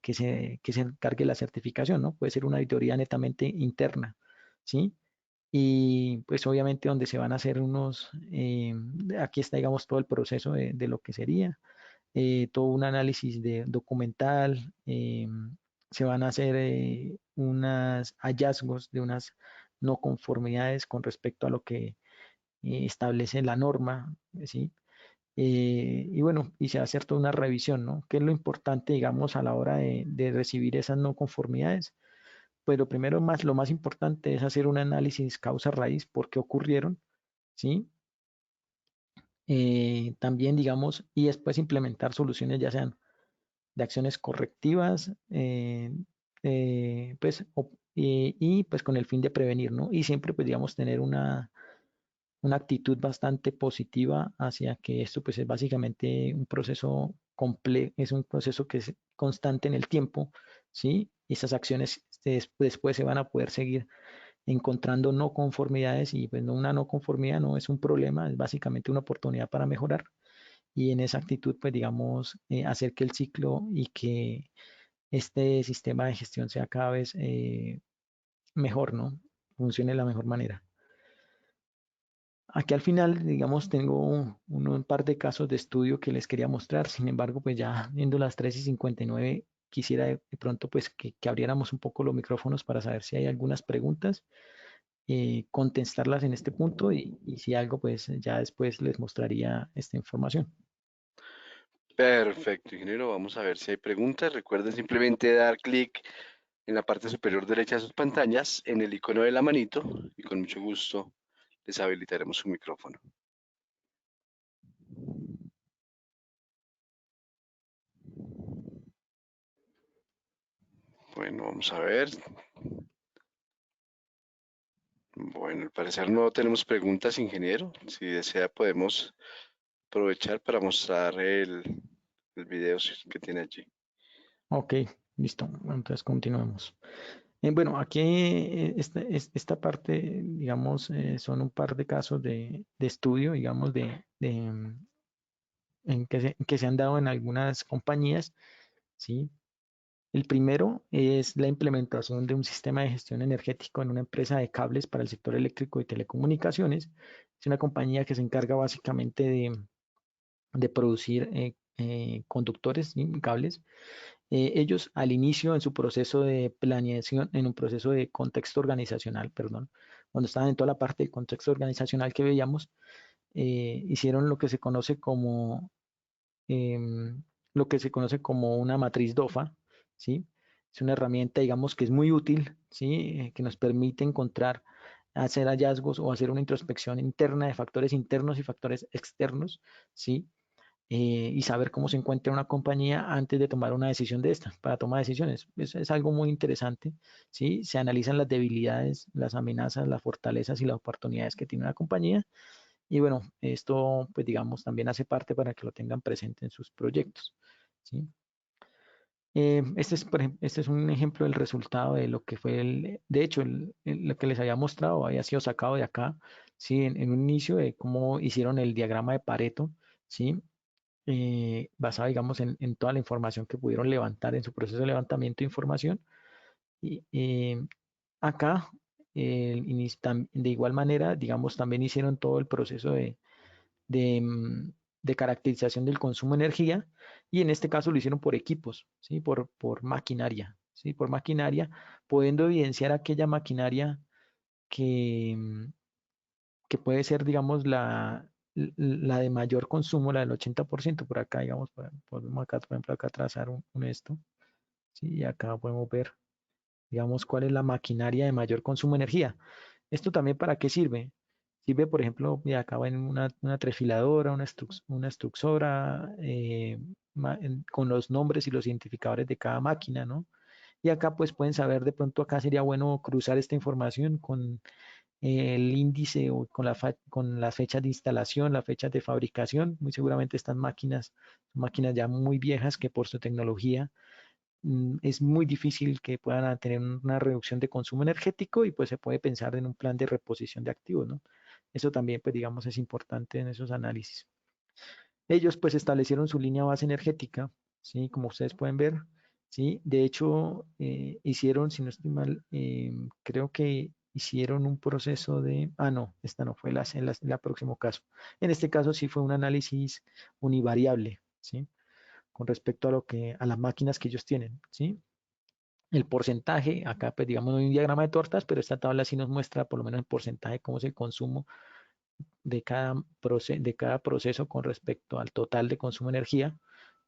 que se encargue de la certificación, ¿no? Puede ser una auditoría netamente interna, ¿sí? Y pues obviamente donde se van a hacer aquí está, digamos, todo el proceso de lo que sería todo un análisis documental, se van a hacer unos hallazgos de unas no conformidades con respecto a lo que establece la norma, ¿sí? Y bueno, y se va a hacer toda una revisión, ¿no? ¿Qué es lo importante, digamos, a la hora de recibir esas no conformidades? Pues lo primero, lo más importante es hacer un análisis causa-raíz, por qué ocurrieron, ¿sí? También, digamos, y después implementar soluciones, ya sean de acciones correctivas, pues, y pues con el fin de prevenir, ¿no? Y siempre, pues, digamos, tener una actitud bastante positiva hacia que esto, pues, es básicamente un proceso complejo, es un proceso que es constante en el tiempo, ¿sí? Y esas acciones después se van a poder seguir encontrando no conformidades y pues no una no conformidad no es un problema, es básicamente una oportunidad para mejorar y en esa actitud pues digamos hacer que el ciclo y que este sistema de gestión sea cada vez mejor, ¿no? Funcione de la mejor manera. Aquí al final, digamos, tengo un par de casos de estudio que les quería mostrar. Sin embargo, pues ya viendo las 3:59, quisiera de pronto pues que abriéramos un poco los micrófonos para saber si hay algunas preguntas, contestarlas en este punto y si algo, pues ya después les mostraría esta información. Perfecto, ingeniero. Vamos a ver si hay preguntas. Recuerden simplemente dar clic en la parte superior derecha de sus pantallas, en el icono de la manito, y con mucho gusto les habilitaremos su micrófono. Bueno, vamos a ver. Bueno, al parecer no tenemos preguntas, ingeniero. Si desea, podemos aprovechar para mostrar el video que tiene allí. Ok, listo. Entonces continuemos. Bueno, aquí esta parte, digamos, son un par de casos de estudio, digamos, que se han dado en algunas compañías, ¿sí? El primero es la implementación de un sistema de gestión energético en una empresa de cables para el sector eléctrico y telecomunicaciones. Es una compañía que se encarga básicamente de producir conductores, ¿sí? Cables. Ellos al inicio en su proceso de planeación, en un proceso de contexto organizacional, perdón, cuando estaban en toda la parte del contexto organizacional que veíamos, hicieron em, lo que se conoce como una matriz DOFA, ¿sí? Es una herramienta, digamos, que es muy útil, ¿sí? Que nos permite encontrar, hacer hallazgos o hacer una introspección interna de factores internos y factores externos, ¿sí? Y saber cómo se encuentra una compañía antes de tomar una decisión de esta, para tomar decisiones. Es algo muy interesante, ¿sí? Se analizan las debilidades, las amenazas, las fortalezas y las oportunidades que tiene una compañía. Y bueno, esto, pues digamos, también hace parte para que lo tengan presente en sus proyectos, ¿sí? Este es un ejemplo del resultado de lo que fue de hecho, lo que les había mostrado había sido sacado de acá, ¿sí? En un inicio de cómo hicieron el diagrama de Pareto, ¿sí? Basado, digamos, en toda la información que pudieron levantar en su proceso de levantamiento de información. Y acá, de igual manera, digamos, también hicieron todo el proceso de, mm, de caracterización del consumo de energía y en este caso lo hicieron por equipos, ¿sí? Por maquinaria, ¿sí? Por maquinaria, pudiendo evidenciar aquella maquinaria que, que puede ser, digamos, la de mayor consumo, la del 80%, por acá, digamos, podemos acá, por ejemplo, acá trazar un esto, ¿sí? Y acá podemos ver, digamos, cuál es la maquinaria de mayor consumo de energía. ¿Esto también para qué sirve? Sirve, por ejemplo, y acá en una trefiladora, una extrusora, con los nombres y los identificadores de cada máquina, ¿no? Y acá pues pueden saber, de pronto acá sería bueno cruzar esta información con el índice o con las fechas de instalación, las fechas de fabricación. Muy seguramente estas máquinas son máquinas ya muy viejas que por su tecnología es muy difícil que puedan tener una reducción de consumo energético y pues se puede pensar en un plan de reposición de activos, ¿no? Eso también, pues digamos, es importante en esos análisis. Ellos pues establecieron su línea base energética, ¿sí? Como ustedes pueden ver, ¿sí? De hecho, hicieron, si no estoy mal, creo que hicieron un proceso no, esta no fue la próximo caso. En este caso sí fue un análisis univariable, ¿sí? Con respecto a las máquinas que ellos tienen, ¿sí? El porcentaje, acá pues digamos no hay un diagrama de tortas, pero esta tabla sí nos muestra por lo menos el porcentaje, cómo es el consumo de cada proceso con respecto al total de consumo de energía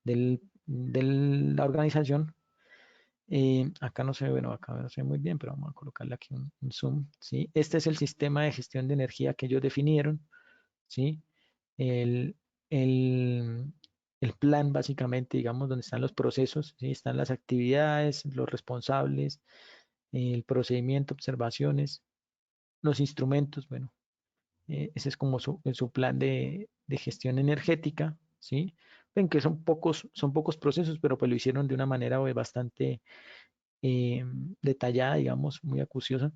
de la organización. Acá no se ve, bueno, acá no se ve muy bien, pero vamos a colocarle aquí un zoom, ¿sí? Este es el sistema de gestión de energía que ellos definieron, ¿sí? El, el, el plan, básicamente, digamos, donde están los procesos, ¿sí? Están las actividades, los responsables, el procedimiento, observaciones, los instrumentos, bueno, ese es como su plan de gestión energética, ¿sí? Ven que son pocos procesos, pero pues lo hicieron de una manera bastante eh, detallada, digamos, muy acuciosa,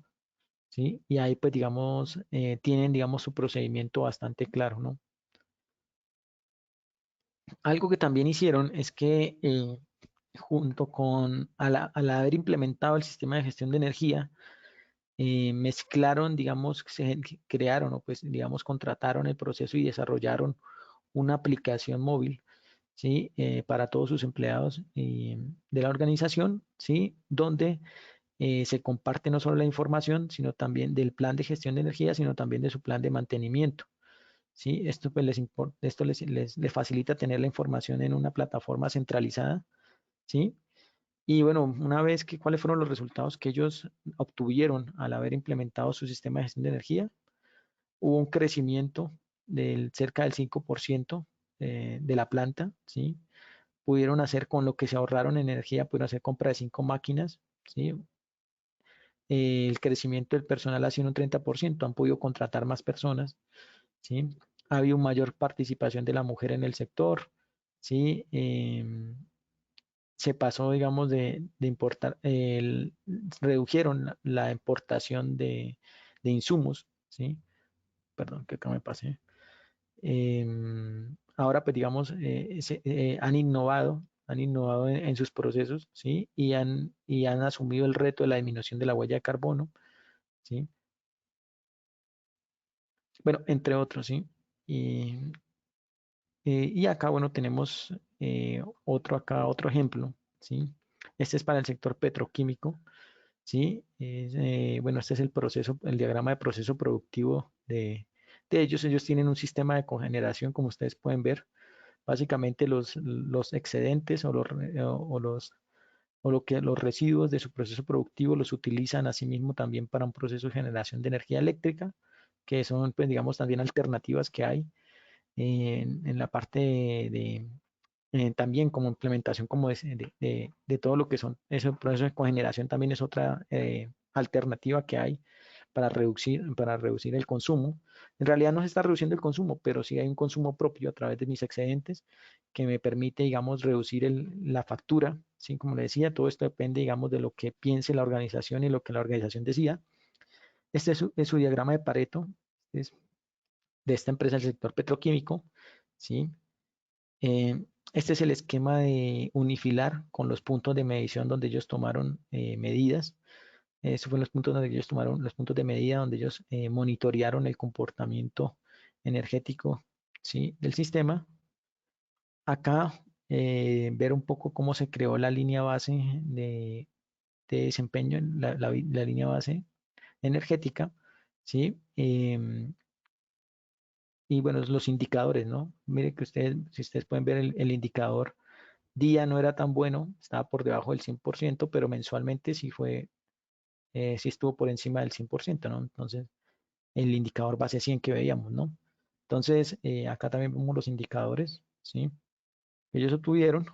¿sí? Y ahí pues digamos, tienen, digamos, su procedimiento bastante claro, ¿no? Algo que también hicieron es que junto con, al haber implementado el sistema de gestión de energía, mezclaron, digamos, crearon o pues, digamos, contrataron el proceso y desarrollaron una aplicación móvil, ¿sí? Para todos sus empleados de la organización, ¿sí? Donde se comparte no solo la información, sino también del plan de gestión de energía, sino también de su plan de mantenimiento, ¿sí? Esto pues esto les facilita tener la información en una plataforma centralizada, ¿sí? Y bueno, una vez que, ¿cuáles fueron los resultados que ellos obtuvieron al haber implementado su sistema de gestión de energía? Hubo un crecimiento del cerca del 5% de la planta, ¿sí? Pudieron hacer con lo que se ahorraron en energía, pudieron hacer compra de 5 máquinas, ¿sí? El crecimiento del personal ha sido un 30%, han podido contratar más personas, ¿sí? Ha habido mayor participación de la mujer en el sector, ¿sí? Se pasó, digamos, de importar, redujeron la importación de insumos, ¿sí? Perdón, que acá me pasé. Ahora, pues, digamos, han innovado en sus procesos, ¿sí? Y han asumido el reto de la disminución de la huella de carbono, ¿sí? Bueno, entre otros, ¿sí? Y, y acá, bueno, tenemos otro ejemplo, ¿sí? Este es para el sector petroquímico, ¿sí? Bueno, este es el proceso, el diagrama de proceso productivo de ellos. Ellos tienen un sistema de cogeneración, como ustedes pueden ver. Básicamente los excedentes o lo que los residuos de su proceso productivo los utilizan asimismo también para un proceso de generación de energía eléctrica, que son, pues, digamos, también alternativas que hay en la parte también como implementación como de todo lo que son ese proceso de cogeneración también es otra alternativa que hay para reducir el consumo. En realidad no se está reduciendo el consumo, pero sí hay un consumo propio a través de mis excedentes que me permite, digamos, reducir la factura. ¿Sí? Como le decía, todo esto depende, digamos, de lo que piense la organización y lo que la organización decida. Este es su diagrama de Pareto, es de esta empresa del sector petroquímico, ¿sí? Eh, este es el esquema de Unifilar con los puntos de medición donde ellos tomaron medidas. Esos fueron los puntos donde ellos tomaron los puntos de medida, donde ellos monitorearon el comportamiento energético, ¿sí? Del sistema. Acá ver un poco cómo se creó la línea base de desempeño, la línea base energética, ¿sí? Y bueno, los indicadores, ¿no? Mire que ustedes, si ustedes pueden ver el indicador día no era tan bueno, estaba por debajo del 100%, pero mensualmente sí estuvo por encima del 100%, ¿no? Entonces, el indicador base 100 que veíamos, ¿no? Entonces, acá también vemos los indicadores, ¿sí? Que ellos obtuvieron.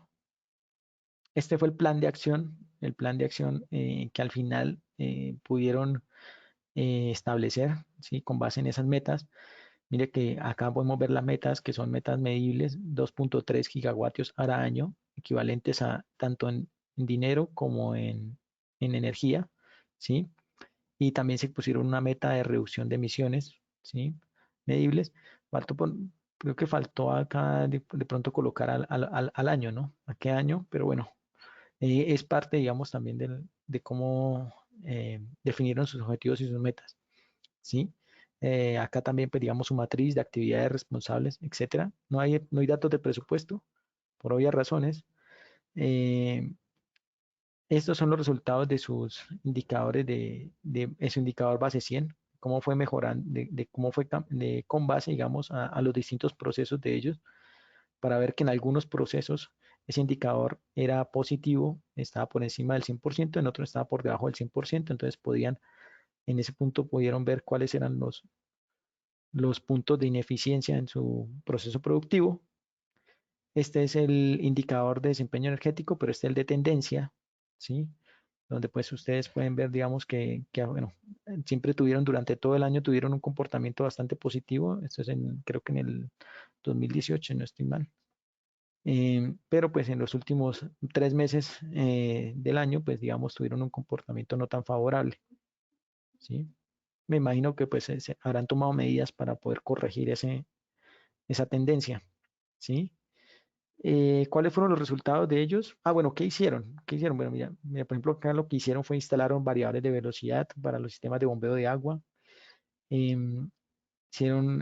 Este fue el plan de acción que al final pudieron establecer, ¿sí? Con base en esas metas. Mire que acá podemos ver las metas, que son metas medibles, 2.3 gigavatios hora año, equivalentes a tanto en dinero como en energía, ¿sí? Y también se pusieron una meta de reducción de emisiones, ¿sí? Medibles. Faltó creo que faltó acá de pronto colocar al año, ¿no? ¿A qué año? Pero bueno, es parte, digamos, también de cómo definieron sus objetivos y sus metas, ¿sí? Acá también, pues, digamos, su matriz de actividades responsables, etcétera. No hay datos de presupuesto, por obvias razones. Eh, Estos son los resultados de sus indicadores de su indicador base 100, cómo fue mejorando, de cómo fue con base, digamos, a los distintos procesos de ellos, para ver que en algunos procesos ese indicador era positivo, estaba por encima del 100%, en otros estaba por debajo del 100%, entonces en ese punto pudieron ver cuáles eran los puntos de ineficiencia en su proceso productivo. Este es el indicador de desempeño energético, pero este es el de tendencia, ¿sí? Donde pues ustedes pueden ver, digamos, bueno, siempre tuvieron, durante todo el año tuvieron un comportamiento bastante positivo. Esto es creo que en el 2018, no estoy mal. Pero pues en los últimos 3 meses del año, pues digamos, tuvieron un comportamiento no tan favorable, ¿sí? Me imagino que pues se habrán tomado medidas para poder corregir esa tendencia, ¿sí? ¿Cuáles fueron los resultados de ellos? Ah, bueno, ¿qué hicieron? ¿Qué hicieron? Bueno, mira, por ejemplo, acá lo que hicieron fue instalaron variables de velocidad para los sistemas de bombeo de agua. em, Hicieron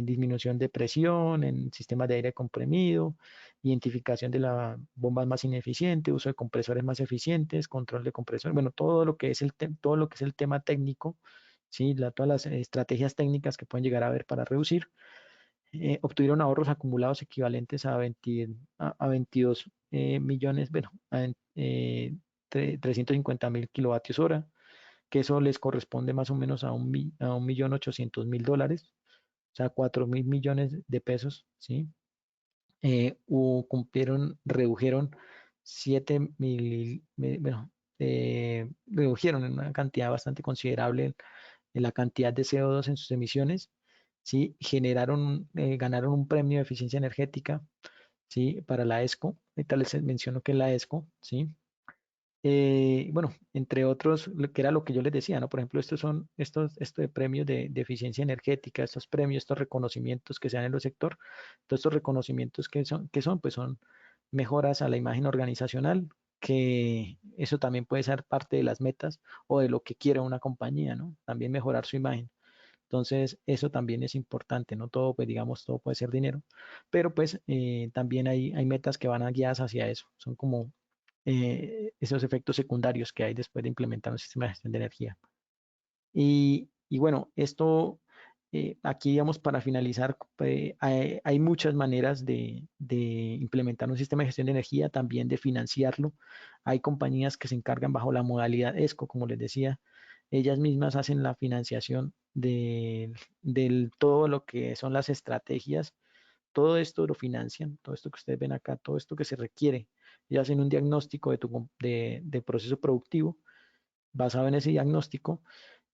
disminución de presión en sistemas de aire comprimido, identificación de las bombas más ineficientes, uso de compresores más eficientes, control de compresores, bueno, todo lo que es todo lo que es el tema técnico, ¿sí? Todas las estrategias técnicas que pueden llegar a haber para reducir. Obtuvieron ahorros acumulados equivalentes a, 22 millones, bueno, 350.000 kilovatios hora, que eso les corresponde más o menos a 1.800.000 dólares, o sea, 4.000 millones de pesos, ¿sí? Redujeron 7.000, bueno, redujeron en una cantidad bastante considerable en la cantidad de CO2 en sus emisiones, ¿sí? Ganaron un premio de eficiencia energética, ¿sí? Para la ESCO, ahorita les menciono que es la ESCO, ¿sí? Bueno, entre otros, que era lo que yo les decía, ¿no? Por ejemplo, estos de premios de eficiencia energética, estos premios, estos reconocimientos que se dan en el sector, todos estos reconocimientos que son, pues son mejoras a la imagen organizacional, que eso también puede ser parte de las metas o de lo que quiere una compañía, ¿no? También mejorar su imagen. Entonces, eso también es importante, no todo, pues digamos, todo puede ser dinero, pero pues también hay metas que van guiadas hacia eso, son como esos efectos secundarios que hay después de implementar un sistema de gestión de energía. Y bueno, esto, aquí digamos, para finalizar, hay muchas maneras de implementar un sistema de gestión de energía, también de financiarlo. Hay compañías que se encargan bajo la modalidad ESCO, como les decía, ellas mismas hacen la financiación del todo lo que son las estrategias, todo esto lo financian, todo esto que ustedes ven acá, todo esto que se requiere. Ellos hacen un diagnóstico de proceso productivo. Basado en ese diagnóstico,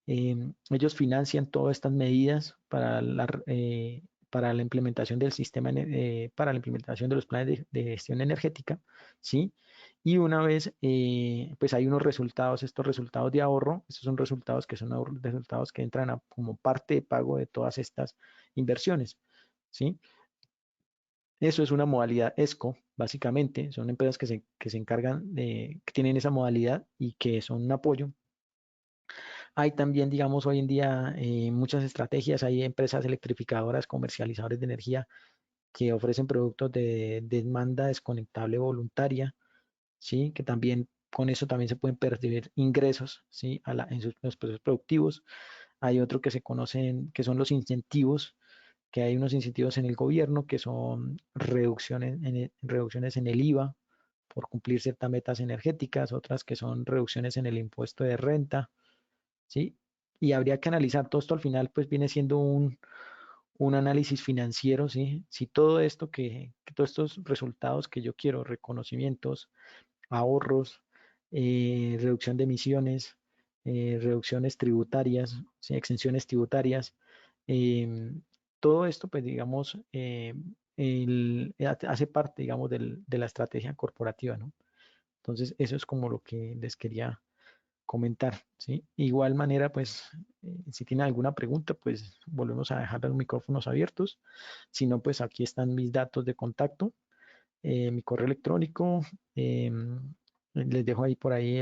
ellos financian todas estas medidas para la implementación del sistema, para la implementación de los planes de gestión energética, ¿sí? Y una vez, pues hay unos resultados, estos resultados de ahorro, estos son resultados que son resultados que entran como parte de pago de todas estas inversiones, ¿sí? Eso es una modalidad ESCO, básicamente. Son empresas que se encargan que tienen esa modalidad y que son un apoyo. Hay también, digamos, hoy en día muchas estrategias. Hay empresas electrificadoras, comercializadores de energía que ofrecen productos de demanda desconectable voluntaria, ¿sí? Que también con eso también se pueden percibir ingresos, ¿sí? En los procesos productivos. Hay otro que se conocen, que son los incentivos, que hay unos incentivos en el gobierno que son reducciones en el IVA por cumplir ciertas metas energéticas, otras que son reducciones en el impuesto de renta, ¿sí? Y habría que analizar todo esto al final, pues viene siendo un análisis financiero, ¿sí? Si todo esto que todos estos resultados que yo quiero, reconocimientos, ahorros, reducción de emisiones, reducciones tributarias, ¿sí? Exenciones tributarias, em, todo esto, pues digamos, hace parte, digamos, de la estrategia corporativa, ¿no? Entonces, eso es como lo que les quería comentar, ¿sí? Igual manera, pues, si tienen alguna pregunta, pues volvemos a dejar los micrófonos abiertos. Si no, pues aquí están mis datos de contacto, mi correo electrónico. Les dejo ahí por ahí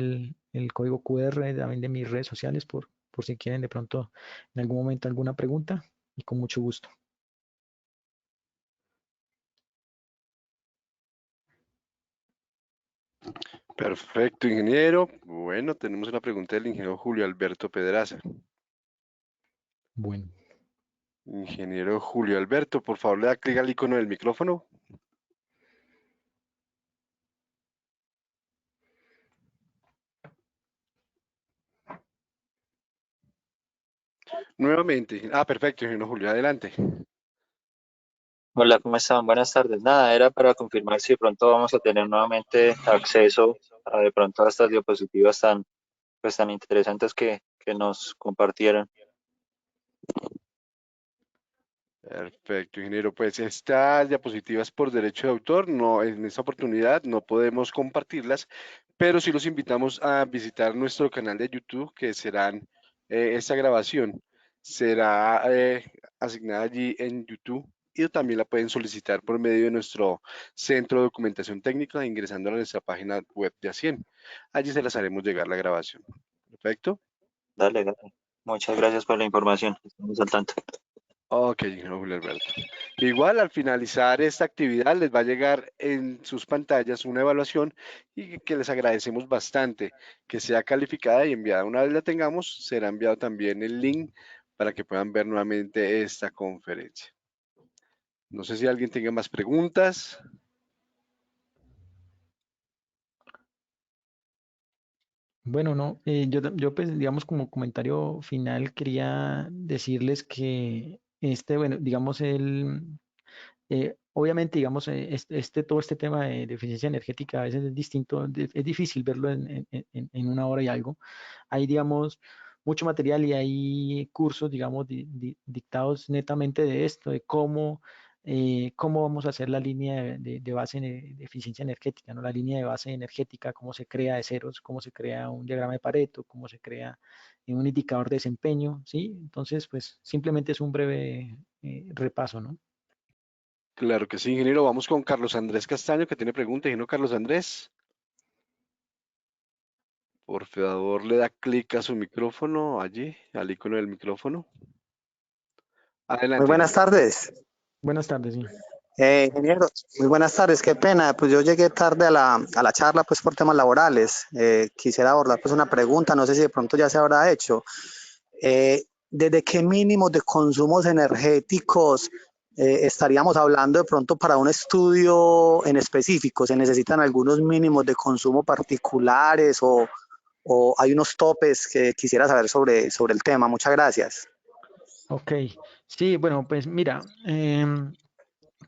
el código QR también de mis redes sociales por si quieren de pronto en algún momento alguna pregunta y con mucho gusto. Perfecto, ingeniero. Bueno, tenemos una pregunta del ingeniero Julio Alberto Pedraza. Bueno, Ingeniero Julio Alberto, por favor, le da clic al icono del micrófono. Nuevamente. Ah, perfecto, ingeniero Julio, adelante. Hola, ¿cómo están? Buenas tardes. Nada, era para confirmar si de pronto vamos a tener nuevamente acceso a de pronto a estas diapositivas tan interesantes que nos compartieron. Perfecto, ingeniero. Pues estas diapositivas por derecho de autor, no, en esta oportunidad no podemos compartirlas, pero sí los invitamos a visitar nuestro canal de YouTube, que serán, esta grabación será asignada allí en YouTube y también la pueden solicitar por medio de nuestro centro de documentación técnica ingresando a nuestra página web de Acien. Allí se las haremos llegar la grabación. Perfecto. Dale, dale. Muchas gracias por la información. Estamos al tanto. Ok, ingeniero Julio Alberto. Igual al finalizar esta actividad les va a llegar en sus pantallas una evaluación y que les agradecemos bastante que sea calificada y enviada. Una vez la tengamos, será enviado también el link para que puedan ver nuevamente esta conferencia. No sé si alguien tenga más preguntas. Bueno, no, yo pues digamos como comentario final quería decirles que bueno, digamos obviamente digamos todo este tema de eficiencia energética a veces es distinto, es difícil verlo en una hora y algo. Hay digamos mucho material y hay cursos digamos dictados netamente de esto, de cómo vamos a hacer la línea de base de eficiencia energética, ¿no? La línea de base energética, cómo se crea de ceros, cómo se crea un diagrama de Pareto, cómo se crea un indicador de desempeño, ¿sí? Entonces, pues simplemente es un breve repaso, ¿no? Claro que sí, ingeniero. Vamos con Carlos Andrés Castaño, que tiene pregunta. Ingeniero Carlos Andrés, por favor, le da clic a su micrófono allí, al icono del micrófono. Muy Adelante, buenas ingeniero. tardes. Buenas tardes, sí. Ingeniero, muy buenas tardes. Qué pena, pues yo llegué tarde a la charla pues por temas laborales. Quisiera abordar pues una pregunta, no sé si de pronto ya se habrá hecho. ¿Desde qué mínimos de consumos energéticos estaríamos hablando de pronto para un estudio en específico? ¿Se necesitan algunos mínimos de consumo particulares o hay unos topes que quisiera saber sobre el tema? Muchas gracias. Ok, sí, bueno, pues mira,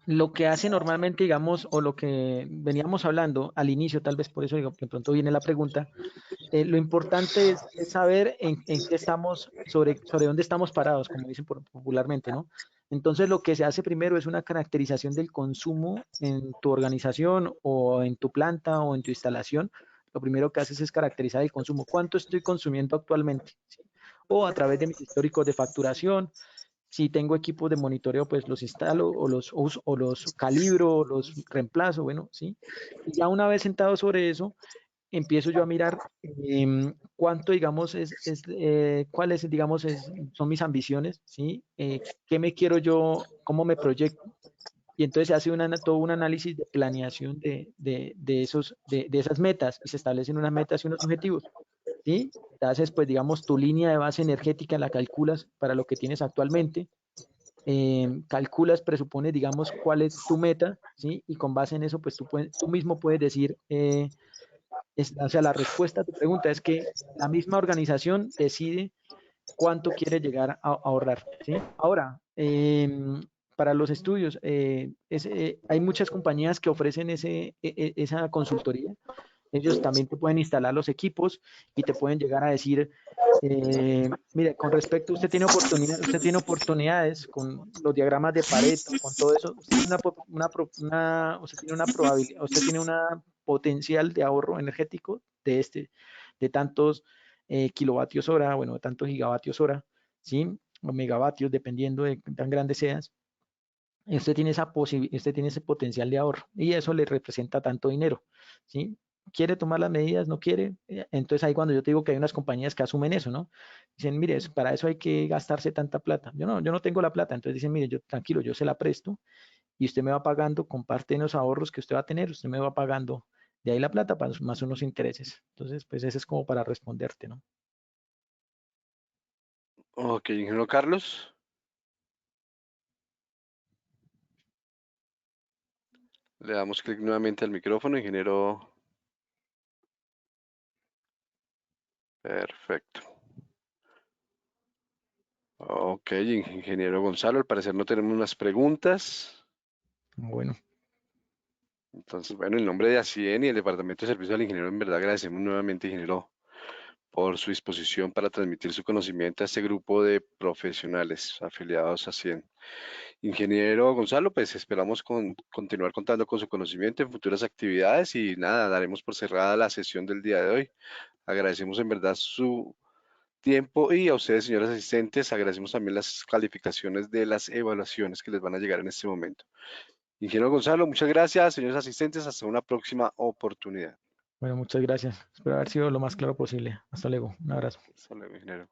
lo que hace normalmente, digamos, o lo que veníamos hablando al inicio, tal vez por eso digo, de pronto viene la pregunta, lo importante es saber en qué estamos, sobre dónde estamos parados, como dicen popularmente, ¿no? Entonces, lo que se hace primero es una caracterización del consumo en tu organización o en tu planta o en tu instalación. Lo primero que haces es caracterizar el consumo. ¿Cuánto estoy consumiendo actualmente? ¿Sí? O a través de mis históricos de facturación. Si tengo equipos de monitoreo, pues los instalo o los uso, o los calibro, o los reemplazo, bueno, ¿sí? Y ya una vez sentado sobre eso, empiezo yo a mirar cuánto, digamos, cuáles, digamos, son mis ambiciones, ¿sí? ¿Qué me quiero yo, cómo me proyecto? Y entonces se hace todo un análisis de planeación de esas metas y se establecen unas metas y unos objetivos, ¿sí? Entonces, pues, digamos, tu línea de base energética la calculas para lo que tienes actualmente, calculas, presupones, digamos, cuál es tu meta, ¿sí? Y con base en eso, pues tú mismo puedes decir, o sea, la respuesta a tu pregunta es que la misma organización decide cuánto quiere llegar a ahorrar, ¿sí? Ahora, para los estudios, hay muchas compañías que ofrecen esa consultoría. Ellos también te pueden instalar los equipos y te pueden llegar a decir, mire, con respecto, usted tiene oportunidades con los diagramas de Pareto, con todo eso, usted tiene usted tiene una probabilidad, usted tiene una potencial de ahorro energético de tantos kilovatios hora, bueno, de tantos gigavatios hora, ¿sí? O megavatios, dependiendo de tan grande seas. Usted tiene ese potencial de ahorro y eso le representa tanto dinero, ¿sí? ¿Quiere tomar las medidas? ¿No quiere? Entonces ahí cuando yo te digo que hay unas compañías que asumen eso, ¿no? Dicen, mire, para eso hay que gastarse tanta plata. Yo no tengo la plata. Entonces dicen, mire, tranquilo, yo se la presto y usted me va pagando con parte de los ahorros que usted va a tener, usted me va pagando de ahí la plata más unos intereses. Entonces, pues ese es como para responderte, ¿no? Ok, ingeniero Carlos. Le damos clic nuevamente al micrófono, ingeniero. Perfecto. Ok, ingeniero Gonzalo, al parecer no tenemos más preguntas. Bueno, Entonces, bueno, en nombre de ACIEN y el Departamento de Servicio al Ingeniero, en verdad agradecemos nuevamente, ingeniero, por su disposición para transmitir su conocimiento a este grupo de profesionales afiliados a ACIEN. Ingeniero Gonzalo, pues esperamos continuar contando con su conocimiento en futuras actividades y nada, daremos por cerrada la sesión del día de hoy. Agradecemos en verdad su tiempo y a ustedes, señores asistentes, agradecemos también las calificaciones de las evaluaciones que les van a llegar en este momento. Ingeniero Gonzalo, muchas gracias, señores asistentes, hasta una próxima oportunidad. Bueno, muchas gracias. Espero haber sido lo más claro posible. Hasta luego. Un abrazo. Hasta luego, ingeniero.